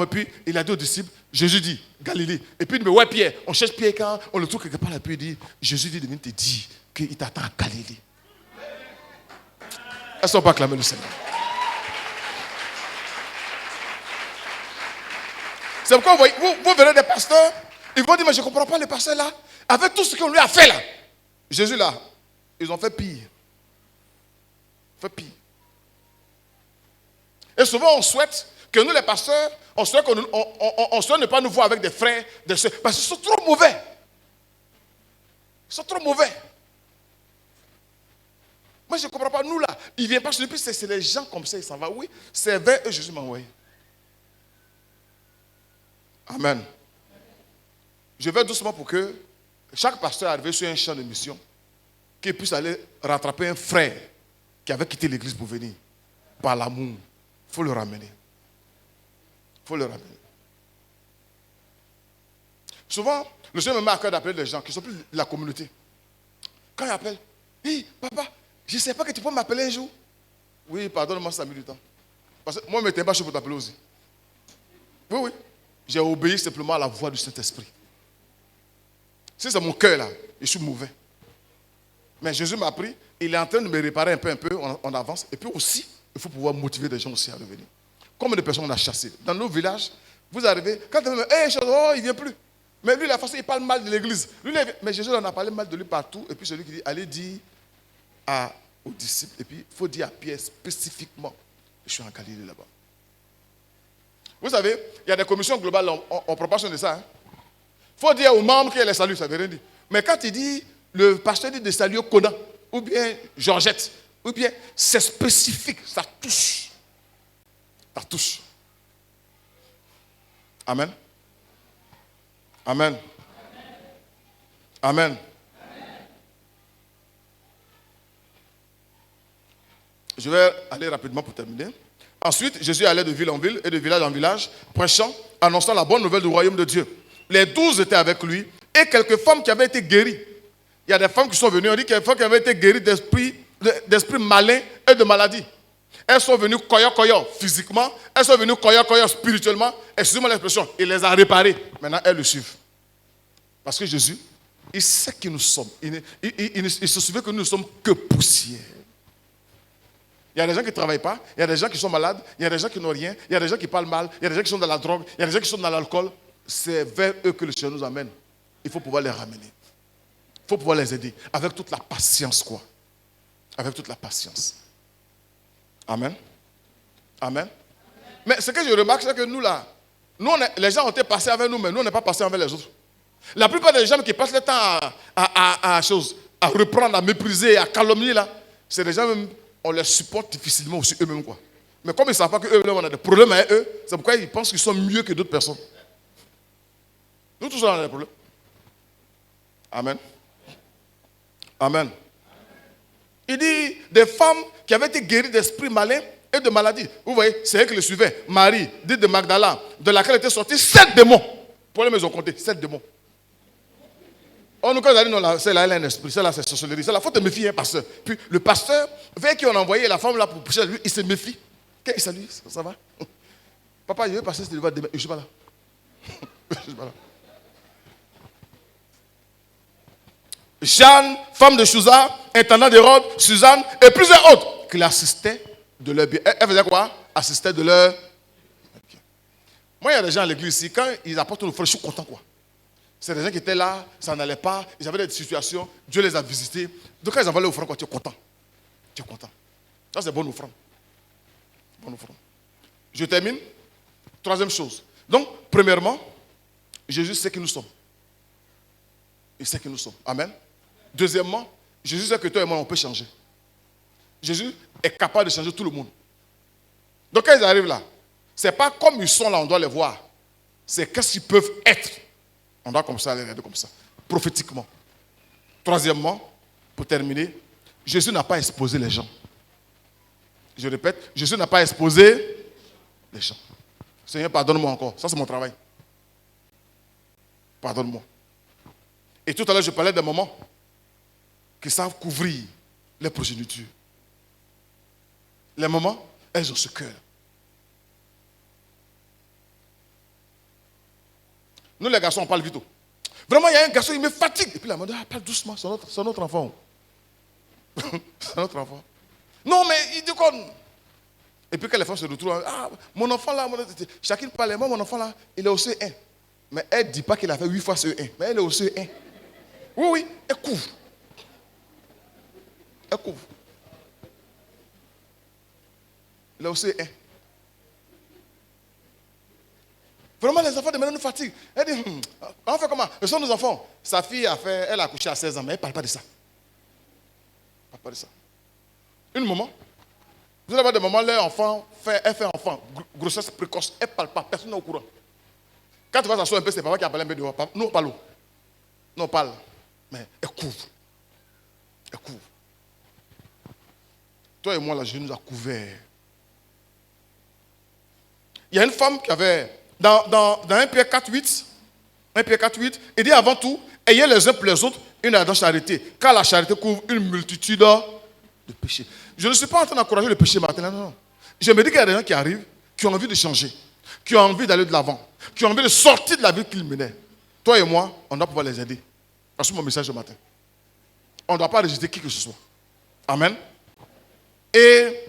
puis il a dit aux disciples, Jésus dit, Galilée. Et puis il dit, mais ouais Pierre, on cherche Pierre quand on le trouve quelque part là, puis il dit, Jésus dit de venir te dire qu'il t'attend à Galilée. Est-ce qu'on peut acclamer le Seigneur? C'est pourquoi vous verrez des pasteurs, ils vont dire, mais je ne comprends pas les pasteurs là, avec tout ce qu'on lui a fait là. Jésus là, ils ont fait pire. Fait pire. Et souvent on souhaite que nous les pasteurs, on souhaite ne pas nous voir avec des frères, des soeurs, parce qu'ils sont trop mauvais. Ils sont trop mauvais. Moi je ne comprends pas, nous là, il ne vient pas chez nous, puis c'est les gens comme ça, ils s'en vont. Oui, c'est vers eux Jésus m'a envoyé. Amen. Je vais doucement pour que chaque pasteur arrivé sur un champ de mission, qu'il puisse aller rattraper un frère qui avait quitté l'église pour venir. Par l'amour. Il faut le ramener. Il faut le ramener. Souvent, le Seigneur me met à cœur d'appeler les gens qui ne sont plus de la communauté. Quand il appelle, hey, papa, je ne sais pas que tu peux m'appeler un jour. Oui, pardonne-moi, ça a mis du temps. Parce que moi, je ne m'étais pas chaud pour t'appeler aussi. Oui, oui. J'ai obéi simplement à la voix du Saint-Esprit. Si c'est mon cœur là, je suis mauvais. Mais Jésus m'a pris, il est en train de me réparer un peu, on avance. Et puis aussi, il faut pouvoir motiver des gens aussi à revenir. Combien de personnes on a chassées? Dans nos villages, Vous arrivez, quand vous dites, hey, oh, il ne vient plus. Mais lui, la façon, il parle mal de l'église. Mais Jésus en a parlé mal de lui partout. Et puis celui qui dit, allez dire aux disciples. Et puis, il faut dire à Pierre spécifiquement, je suis en Galilée là-bas. Vous savez, il y a des commissions globales en proportion de ça. Il faut dire aux membres qu'il y a les saluts, ça ne veut rien dire. Mais quand il dit, le pasteur dit de saluer Conan, ou bien Georgette, ou bien c'est spécifique, ça touche. Ça touche. Amen. Amen. Amen. Je vais aller rapidement pour terminer. Ensuite, Jésus allait de ville en ville et de village en village, prêchant, annonçant la bonne nouvelle du royaume de Dieu. Les 12 étaient avec lui et quelques femmes qui avaient été guéries. Il y a des femmes qui sont venues, on dit qu'il y a des femmes qui avaient été guéries d'esprits malins et de maladies. Elles sont venues koyo physiquement, elles sont venues koyo spirituellement. Excusez-moi l'expression, il les a réparées. Maintenant, elles le suivent. Parce que Jésus, il sait qui nous sommes. Il se souvient que nous ne sommes que poussière. Il y a des gens qui ne travaillent pas, il y a des gens qui sont malades, il y a des gens qui n'ont rien, il y a des gens qui parlent mal, il y a des gens qui sont dans la drogue, il y a des gens qui sont dans l'alcool. C'est vers eux que le Seigneur nous amène. Il faut pouvoir les ramener. Il faut pouvoir les aider. Avec toute la patience, quoi. Avec toute la patience. Amen. Amen. Mais ce que je remarque, c'est que nous, là, les gens ont été passés avec nous, mais nous, on n'est pas passés avec les autres. La plupart des gens qui passent le temps à reprendre, à mépriser, à calomnier, là, c'est des gens même, on les supporte difficilement aussi eux-mêmes, quoi. Mais comme ils ne savent pas qu'eux-mêmes, on a des problèmes avec eux, c'est pourquoi ils pensent qu'ils sont mieux que d'autres personnes. Nous tous, on a des problèmes. Amen. Amen. Il dit des femmes qui avaient été guéries d'esprits malins et de maladies. Vous voyez, c'est elle qui le suivait. Marie, dite de Magdala, de laquelle étaient sortis 7 démons. Pour les maisons comptées, 7 démons. On nous a dit, non, celle-là, elle a un esprit, celle-là, c'est sorcellerie. Celle-là, il faut te méfier, hein, pasteur. Puis le pasteur, vers qui on a envoyé la femme là pour prêcher, lui, il se méfie. Qu'est-ce que salut, ça va? Papa, je vais passer, demain. Je ne suis pas là. Je ne suis pas là. Jeanne, femme de Chouza, intendant d'Hérode, Suzanne et plusieurs autres qui l'assistaient de leur bien. Elle faisait quoi? Assistaient de leur bien. Moi, il y a des gens à l'église ici, quand ils apportent une offrande, je suis content, quoi. C'est des gens qui étaient là, ça n'allait pas, ils avaient des situations, Dieu les a visités. Donc quand ils envoient l'offrande, quoi, tu es content. Tu es content. Ça, c'est bonne offrande. Bonne offrande. Je termine. Troisième chose. Donc, premièrement, Jésus sait qui nous sommes. Il sait qui nous sommes. Amen. Deuxièmement, Jésus sait que toi et moi, on peut changer. Jésus est capable de changer tout le monde. Donc quand ils arrivent là, ce n'est pas comme ils sont là, on doit les voir. C'est qu'est-ce qu'ils peuvent être. On doit comme ça les regarder comme ça, prophétiquement. Troisièmement, pour terminer, Jésus n'a pas exposé les gens. Je répète, Jésus n'a pas exposé les gens. Seigneur, pardonne-moi encore. Ça, c'est mon travail. Pardonne-moi. Et tout à l'heure, je parlais des mamans qui savent couvrir les progénitures. Les mamans, elles ont ce cœur. Nous, les garçons, on parle vite. Vraiment, il y a un garçon, il me fatigue. Et puis la maman dit, parle doucement, c'est notre enfant. C'est notre enfant. Non, mais il dit quoi? Et puis quand les femmes se retrouvent, mon enfant là, chacune parle, moi, mon enfant là, il est au CE1. Mais elle ne dit pas qu'il a fait 8 fois CE1. Mais elle est au CE1. Oui, elle couvre. Elle couvre. Il est au CE1. Vraiment, les enfants de maintenant nous fatiguent. Elle dit, on fait comment? Ce sont nos enfants. Sa fille elle a accouché à 16 ans, mais elle ne parle pas de ça. Elle ne parle pas de ça. Une maman, vous allez voir des mamans, leur enfant, elle fait enfant, grossesse précoce, elle ne parle pas, personne n'est au courant. Quand tu vas s'asseoir un peu, c'est papa qui a parlé un peu dehors. Nous, on parle. Nous, on parle. Mais elle couvre. Elle couvre. Toi et moi, là, Jésus nous a couverts. Il y a une femme qui avait, dans 1 Pierre 4,8, il dit avant tout, ayez les uns pour les autres une ardente charité, car la charité couvre une multitude de péchés. Je ne suis pas en train d'encourager le péché maintenant, non. Je me dis qu'il y a des gens qui arrivent, qui ont envie de changer, qui ont envie d'aller de l'avant, qui ont envie de sortir de la vie qu'ils menaient. Toi et moi, on doit pouvoir les aider. C'est mon message ce matin. On ne doit pas rejeter qui que ce soit. Amen. Et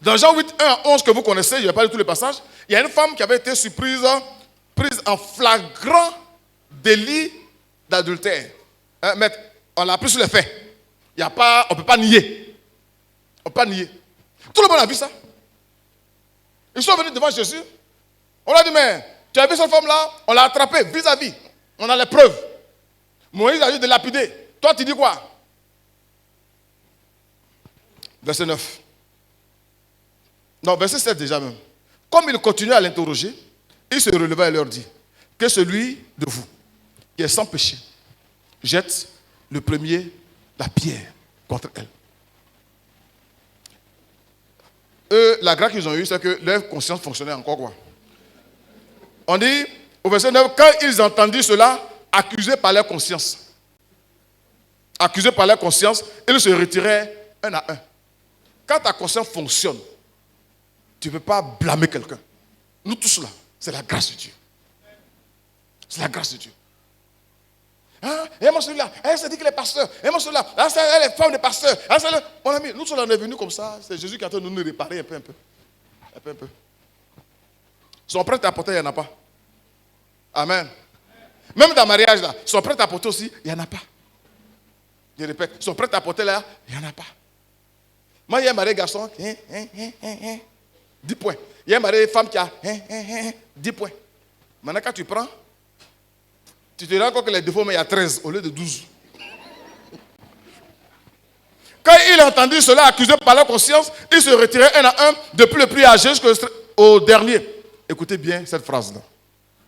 Dans Jean 8, 1 à 11 que vous connaissez, je ne vais pas lire tous les passages, il y a une femme qui avait été prise en flagrant délit d'adultère. Maître, on l'a pris sur les faits. On ne peut pas nier. On ne peut pas nier. Tout le monde a vu ça. Ils sont venus devant Jésus. On lui a dit, mais tu as vu cette femme-là? On l'a attrapée vis-à-vis. On a les preuves. Moïse a dit de lapider. Toi, tu dis quoi? Verset 9. Non, verset 7 déjà même. Comme il continuait à l'interroger, il se releva et leur dit, que celui de vous qui est sans péché jette le premier la pierre contre elle. Eux, la grâce qu'ils ont eue, c'est que leur conscience fonctionnait encore quoi. On dit, au verset 9, quand ils entendirent cela, accusés par leur conscience. Accusés par leur conscience, ils se retiraient un à un. Quand ta conscience fonctionne, tu ne peux pas blâmer quelqu'un. Nous tous là, c'est la grâce de Dieu. C'est la grâce de Dieu. Hein? Et moi celui-là, elle s'est dit qu'il est pasteur. Et moi celui-là, elle est femme de pasteur. Mon ami, nous tous là, on est venus comme ça. C'est Jésus qui est en train de nous réparer un peu. Son prêt à porter, il n'y en a pas. Amen. Même dans le mariage là, son prêt à porter aussi, il n'y en a pas. Je répète, son prêt à porter là, il n'y en a pas. Moi, il y a un mari garçon, 10 points. Il y a un mari femme qui a 10 points. Maintenant, quand tu prends, tu te rends compte que les défauts, mais il y a 13 au lieu de 12. Quand il a entendu cela accusé par la conscience, il se retirait un à un, depuis le plus âgé jusqu'au dernier. Écoutez bien cette phrase-là.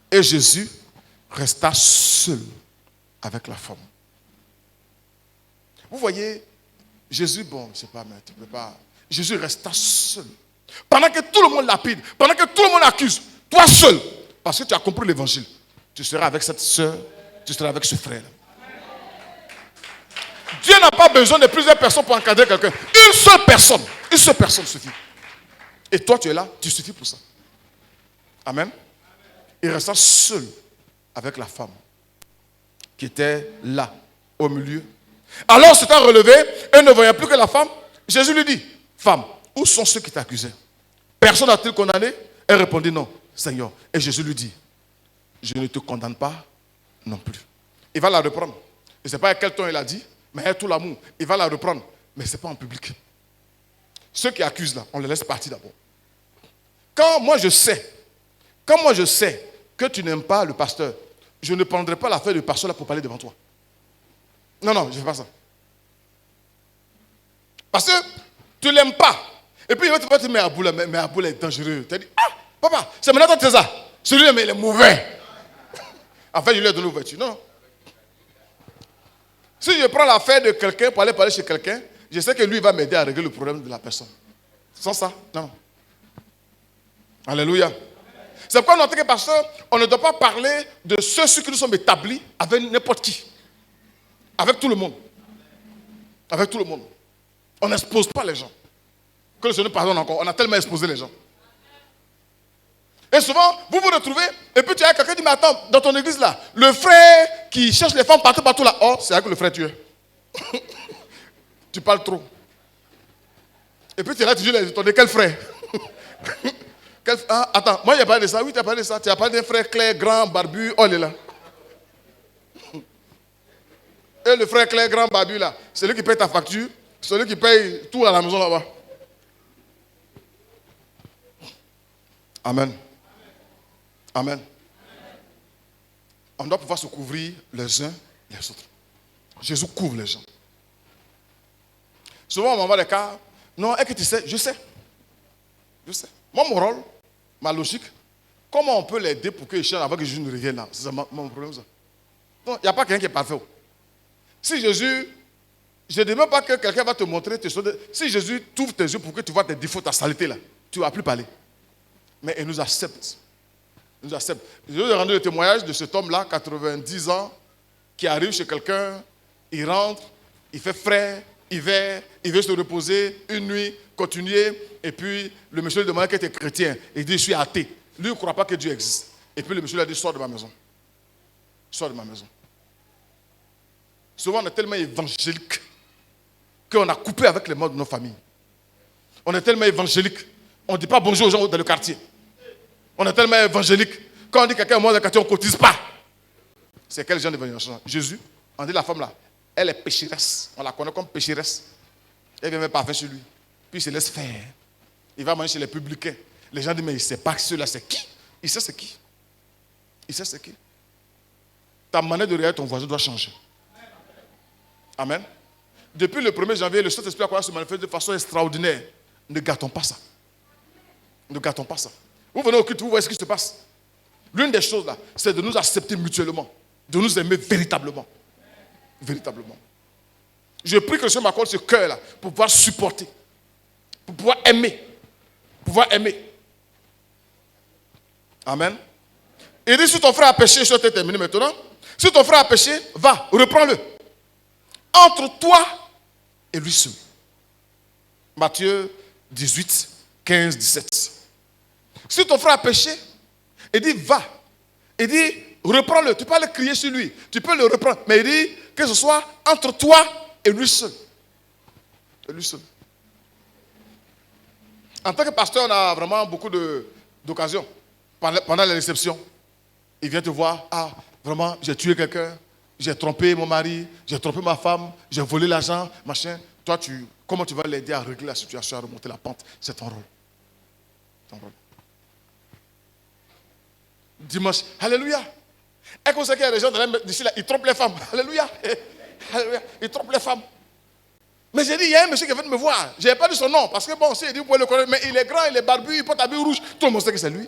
Et Jésus resta seul avec la femme. Vous voyez, Jésus, bon, je ne sais pas, mais tu ne peux pas. Jésus resta seul. Pendant que tout le monde lapide, pendant que tout le monde accuse, toi seul, parce que tu as compris l'évangile, tu seras avec cette soeur, tu seras avec ce frère. Dieu n'a pas besoin de plusieurs personnes pour encadrer quelqu'un. Une seule personne suffit. Et toi, tu es là, tu suffis pour ça. Amen. Il resta seul avec la femme qui était là, au milieu. Alors, s'étant relevé et ne voyant plus que la femme, Jésus lui dit, femme, où sont ceux qui t'accusaient? Personne n'a-t-il condamné? Elle répondit, non, Seigneur. Et Jésus lui dit, je ne te condamne pas non plus. Il va la reprendre. Je ne sais pas à quel ton il a dit, mais avec tout l'amour, il va la reprendre. Mais ce n'est pas en public. Ceux qui accusent là, on les laisse partir d'abord. Quand moi je sais que tu n'aimes pas le pasteur, je ne prendrai pas l'affaire du pasteur là pour parler devant toi. Non, je ne fais pas ça. Parce que tu ne l'aimes pas. Et puis il va te dire, mais Aboul est dangereux. Tu as dit, ah, papa, c'est maintenant ton César. Celui-là, mais il est mauvais. En fait, je lui ai donné l'ouverture. Non. Si je prends l'affaire de quelqu'un pour aller parler chez quelqu'un, je sais que lui va m'aider à régler le problème de la personne. Sans ça, non. Alléluia. C'est pourquoi, en tant que pasteur, on ne doit pas parler de ceux sur qui nous sommes établis avec n'importe qui. Avec tout le monde. Avec tout le monde. On n'expose pas les gens. Que le Seigneur pardonne encore. On a tellement exposé les gens. Et souvent, vous vous retrouvez, et puis tu as quelqu'un qui dit, mais attends, dans ton église là, le frère qui cherche les femmes partout là, oh, c'est avec le frère tu es. Tu parles trop. Et puis tu es là, tu dis, quel frère? Attends, moi il n'y a pas de ça, oui tu as parlé de ça, tu as parlé d'un frère clair, grand, barbu, oh il est là. Et le frère clair, grand, barbu là, c'est lui qui paye ta facture, c'est lui qui paye tout à la maison là-bas. Amen. Amen. On doit pouvoir se couvrir les uns les autres. Jésus couvre les gens. Souvent, on m'envoie des cas. Non, est-ce que tu sais? Je sais. Moi, mon rôle, ma logique, comment on peut l'aider pour qu'il change avant que Jésus ne revienne là? C'est ça mon problème, ça. Non, il n'y a pas quelqu'un qui est parfait. Si Jésus, je ne dis même pas que quelqu'un va te montrer tes choses. Si Jésus t'ouvre tes yeux pour que tu vois tes défauts, ta saleté là, tu ne vas plus parler. Mais il nous accepte. Il nous accepte. Je vais rendre le témoignage de cet homme-là, 90 ans, qui arrive chez quelqu'un, il rentre, il fait frais, hiver, il veut se reposer, une nuit, continuer, et puis le monsieur lui demande qu'il était chrétien. Il dit, je suis athée. Lui, il ne croit pas que Dieu existe. Et puis le monsieur lui a dit, sors de ma maison. Sors de ma maison. Souvent, on est tellement évangélique qu'on a coupé avec les modes de nos familles. On est tellement évangélique. On ne dit pas bonjour aux gens dans le quartier. On est tellement évangélique. Quand on dit quelqu'un est mort dans le quartier, on ne cotise pas. C'est quel genre d'évangélisation? Jésus, on dit la femme là, elle est pécheresse. On la connaît comme pécheresse. Elle vient mettre parfum sur lui. Puis il se laisse faire. Il va manger chez les publicains. Les gens disent, mais il ne sait pas que ceux-là, c'est qui? Il sait c'est qui. Il sait c'est qui. Ta manière de regarder ton voisin doit changer. Amen. Depuis le 1er janvier, le Saint-Esprit a commencé à se manifester de façon extraordinaire. Ne gâtons pas ça. Ne gâtons pas ça. Vous venez au culte, vous voyez ce qui se passe. L'une des choses là, c'est de nous accepter mutuellement. De nous aimer véritablement. Véritablement. Je prie que le Seigneur m'accorde ce cœur là pour pouvoir supporter. Pour pouvoir aimer. Pouvoir aimer. Amen. Il dit, si ton frère a péché, je vais terminer maintenant. Si ton frère a péché, va, reprends-le. Entre toi et lui seul. Matthieu 18, 15, 17. Si ton frère a péché, il dit, va. Il dit, reprends-le. Tu peux aller crier sur lui. Tu peux le reprendre. Mais il dit, que ce soit entre toi et lui seul. Et lui seul. En tant que pasteur, on a vraiment beaucoup d'occasions. Pendant la réception, il vient te voir. Ah, vraiment, j'ai tué quelqu'un. J'ai trompé mon mari. J'ai trompé ma femme. J'ai volé l'argent. Machin. Toi, comment tu vas l'aider à régler la situation, à remonter la pente? C'est ton rôle. Ton rôle. Dimanche, alléluia. Est-ce que vous savez qu'il y a des gens d'ici là, ils trompent les femmes? Alléluia. Alléluia. Ils trompent les femmes. Mais j'ai dit, il y a un monsieur qui est venu me voir. Je n'ai pas dit son nom, parce que bon, il dit, vous pouvez le connaître, mais il est grand, il est barbu, il porte habit rouge. Tout le monde sait que c'est lui.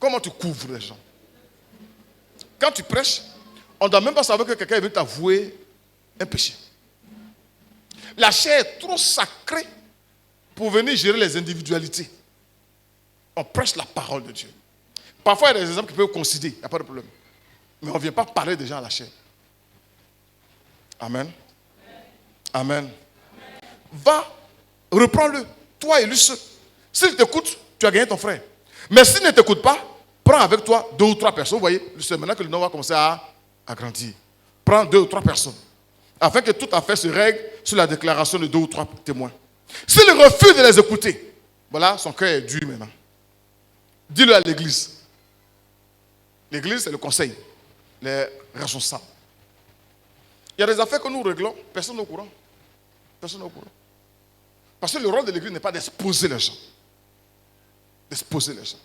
Comment tu couvres les gens? Quand tu prêches, on ne doit même pas savoir que quelqu'un est venu t'avouer un péché. La chair est trop sacrée pour venir gérer les individualités. On prêche la parole de Dieu. Parfois, il y a des exemples qui peuvent coïncider, il n'y a pas de problème. Mais on ne vient pas parler des gens à la chair. Amen. Amen. Va, reprends-le, toi et lui seul. S'il t'écoute, tu as gagné ton frère. Mais s'il ne t'écoute pas, prends avec toi 2 ou 3 personnes. Vous voyez, c'est maintenant que le nom va commencer à grandir. Prends 2 ou 3 personnes. Afin que toute affaire se règle sur la déclaration de 2 ou 3 témoins. S'il refuse de les écouter, voilà, son cœur est dur maintenant. Dis-le à l'église. L'église, c'est le conseil. Les responsables. Il y a des affaires que nous réglons, personne n'est au courant. Personne n'est au courant. Parce que le rôle de l'église n'est pas d'exposer les gens. D'exposer les gens.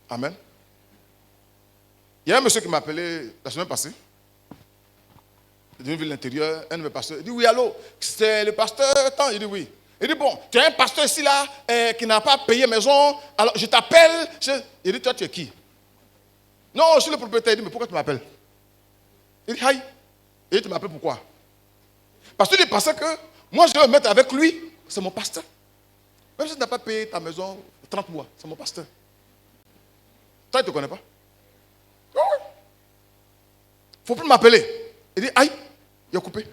Amen. Il y a un monsieur qui m'a appelé la semaine passée. Il est d'une ville intérieure, un de mes pasteurs. Il dit, oui, allô, c'est le pasteur tant. Il dit, oui. Il dit, bon, tu as un pasteur ici, là, qui n'a pas payé maison. Alors, je t'appelle. Il dit, toi, tu es qui? Non, je suis le propriétaire. Il dit, mais pourquoi tu m'appelles? Il dit, aïe. Il dit, tu m'appelles pourquoi? Parce qu'il pensait que moi, je vais me mettre avec lui. C'est mon pasteur. Même si tu n'as pas payé ta maison 30 mois, c'est mon pasteur. Toi, il ne te connaît pas? Oh, oui. Il ne faut plus m'appeler. Il dit, aïe, il a coupé.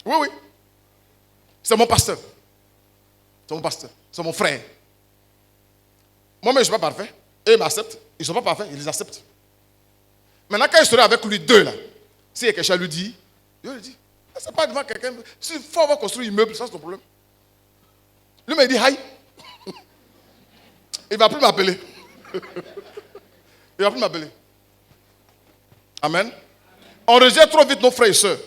Oui, oui. C'est mon pasteur. C'est mon pasteur. C'est mon frère. Moi-même, je ne suis pas parfait. Et ils m'acceptent. Ils ne sont pas parfaits, ils les acceptent. Maintenant, quand je serai avec lui deux, là, s'il y a quelque chose à lui dire, je lui dis. Ce n'est pas devant quelqu'un. S'il faut avoir construit un immeuble, ça c'est ton problème. Lui m'a dit, aïe. Il ne va plus m'appeler. Il ne va plus m'appeler. Amen. On rejette trop vite nos frères et sœurs.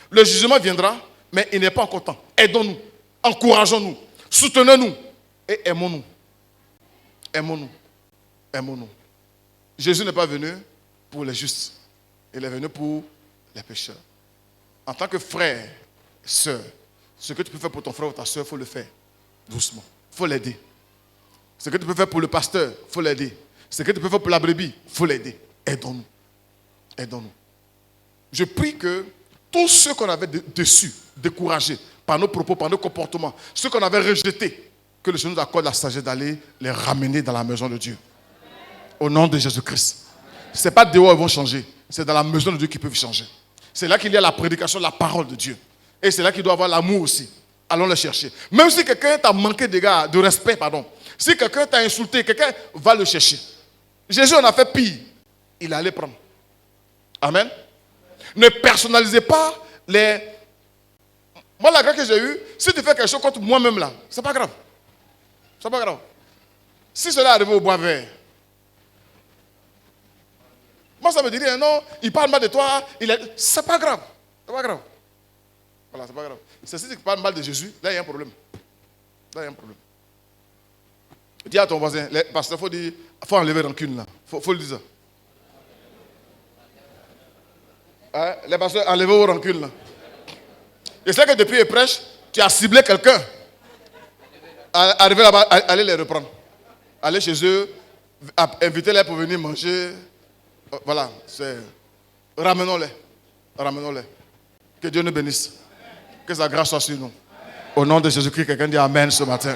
Le jugement viendra, mais il n'est pas encore temps. Aidons-nous, encourageons-nous, soutenons-nous et aimons-nous. Aimons-nous. Aimons-nous. Jésus n'est pas venu pour les justes. Il est venu pour les pécheurs. En tant que frère, sœur, ce que tu peux faire pour ton frère ou ta sœur, il faut le faire doucement. Il faut l'aider. Ce que tu peux faire pour le pasteur, il faut l'aider. Ce que tu peux faire pour la brebis, il faut l'aider. Aidons-nous. Aidons-nous. Je prie que tous ceux qu'on avait déçus, découragés par nos propos, par nos comportements, ceux qu'on avait rejetés, que le Seigneur nous accorde la sagesse d'aller les ramener dans la maison de Dieu. Au nom de Jésus-Christ. Ce n'est pas dehors ils vont changer, c'est dans la maison de Dieu qu'ils peuvent changer. C'est là qu'il y a la prédication de la parole de Dieu. Et c'est là qu'il doit avoir l'amour aussi. allons le chercher. Même si quelqu'un t'a manqué de respect, pardon. Si quelqu'un t'a insulté, quelqu'un va le chercher. Jésus en a fait pire. Il allait prendre. Amen. Ne personnalisez pas les... Moi, la grâce que j'ai eue, si tu fais quelque chose contre moi-même là, c'est pas grave. C'est pas grave. Si cela arrive au bois vert, moi ça me dit rien, non, il parle mal de toi, c'est pas grave. C'est pas grave. Voilà, c'est pas grave. C'est si tu parles mal de Jésus, là il y a un problème. Là il y a un problème. Dis à ton voisin, parce qu'il faut enlever rancune là. Faut le dire. Hein? Les pasteurs, enlevez vos rancunes là. Je sais que depuis les prêches, tu as ciblé quelqu'un. Arriver là-bas, allez les reprendre. Allez chez eux, invitez-les pour venir manger. Voilà, ramenons-les. Ramenons-les. Que Dieu nous bénisse. Que sa grâce soit sur nous. Au nom de Jésus-Christ, quelqu'un dit Amen ce matin.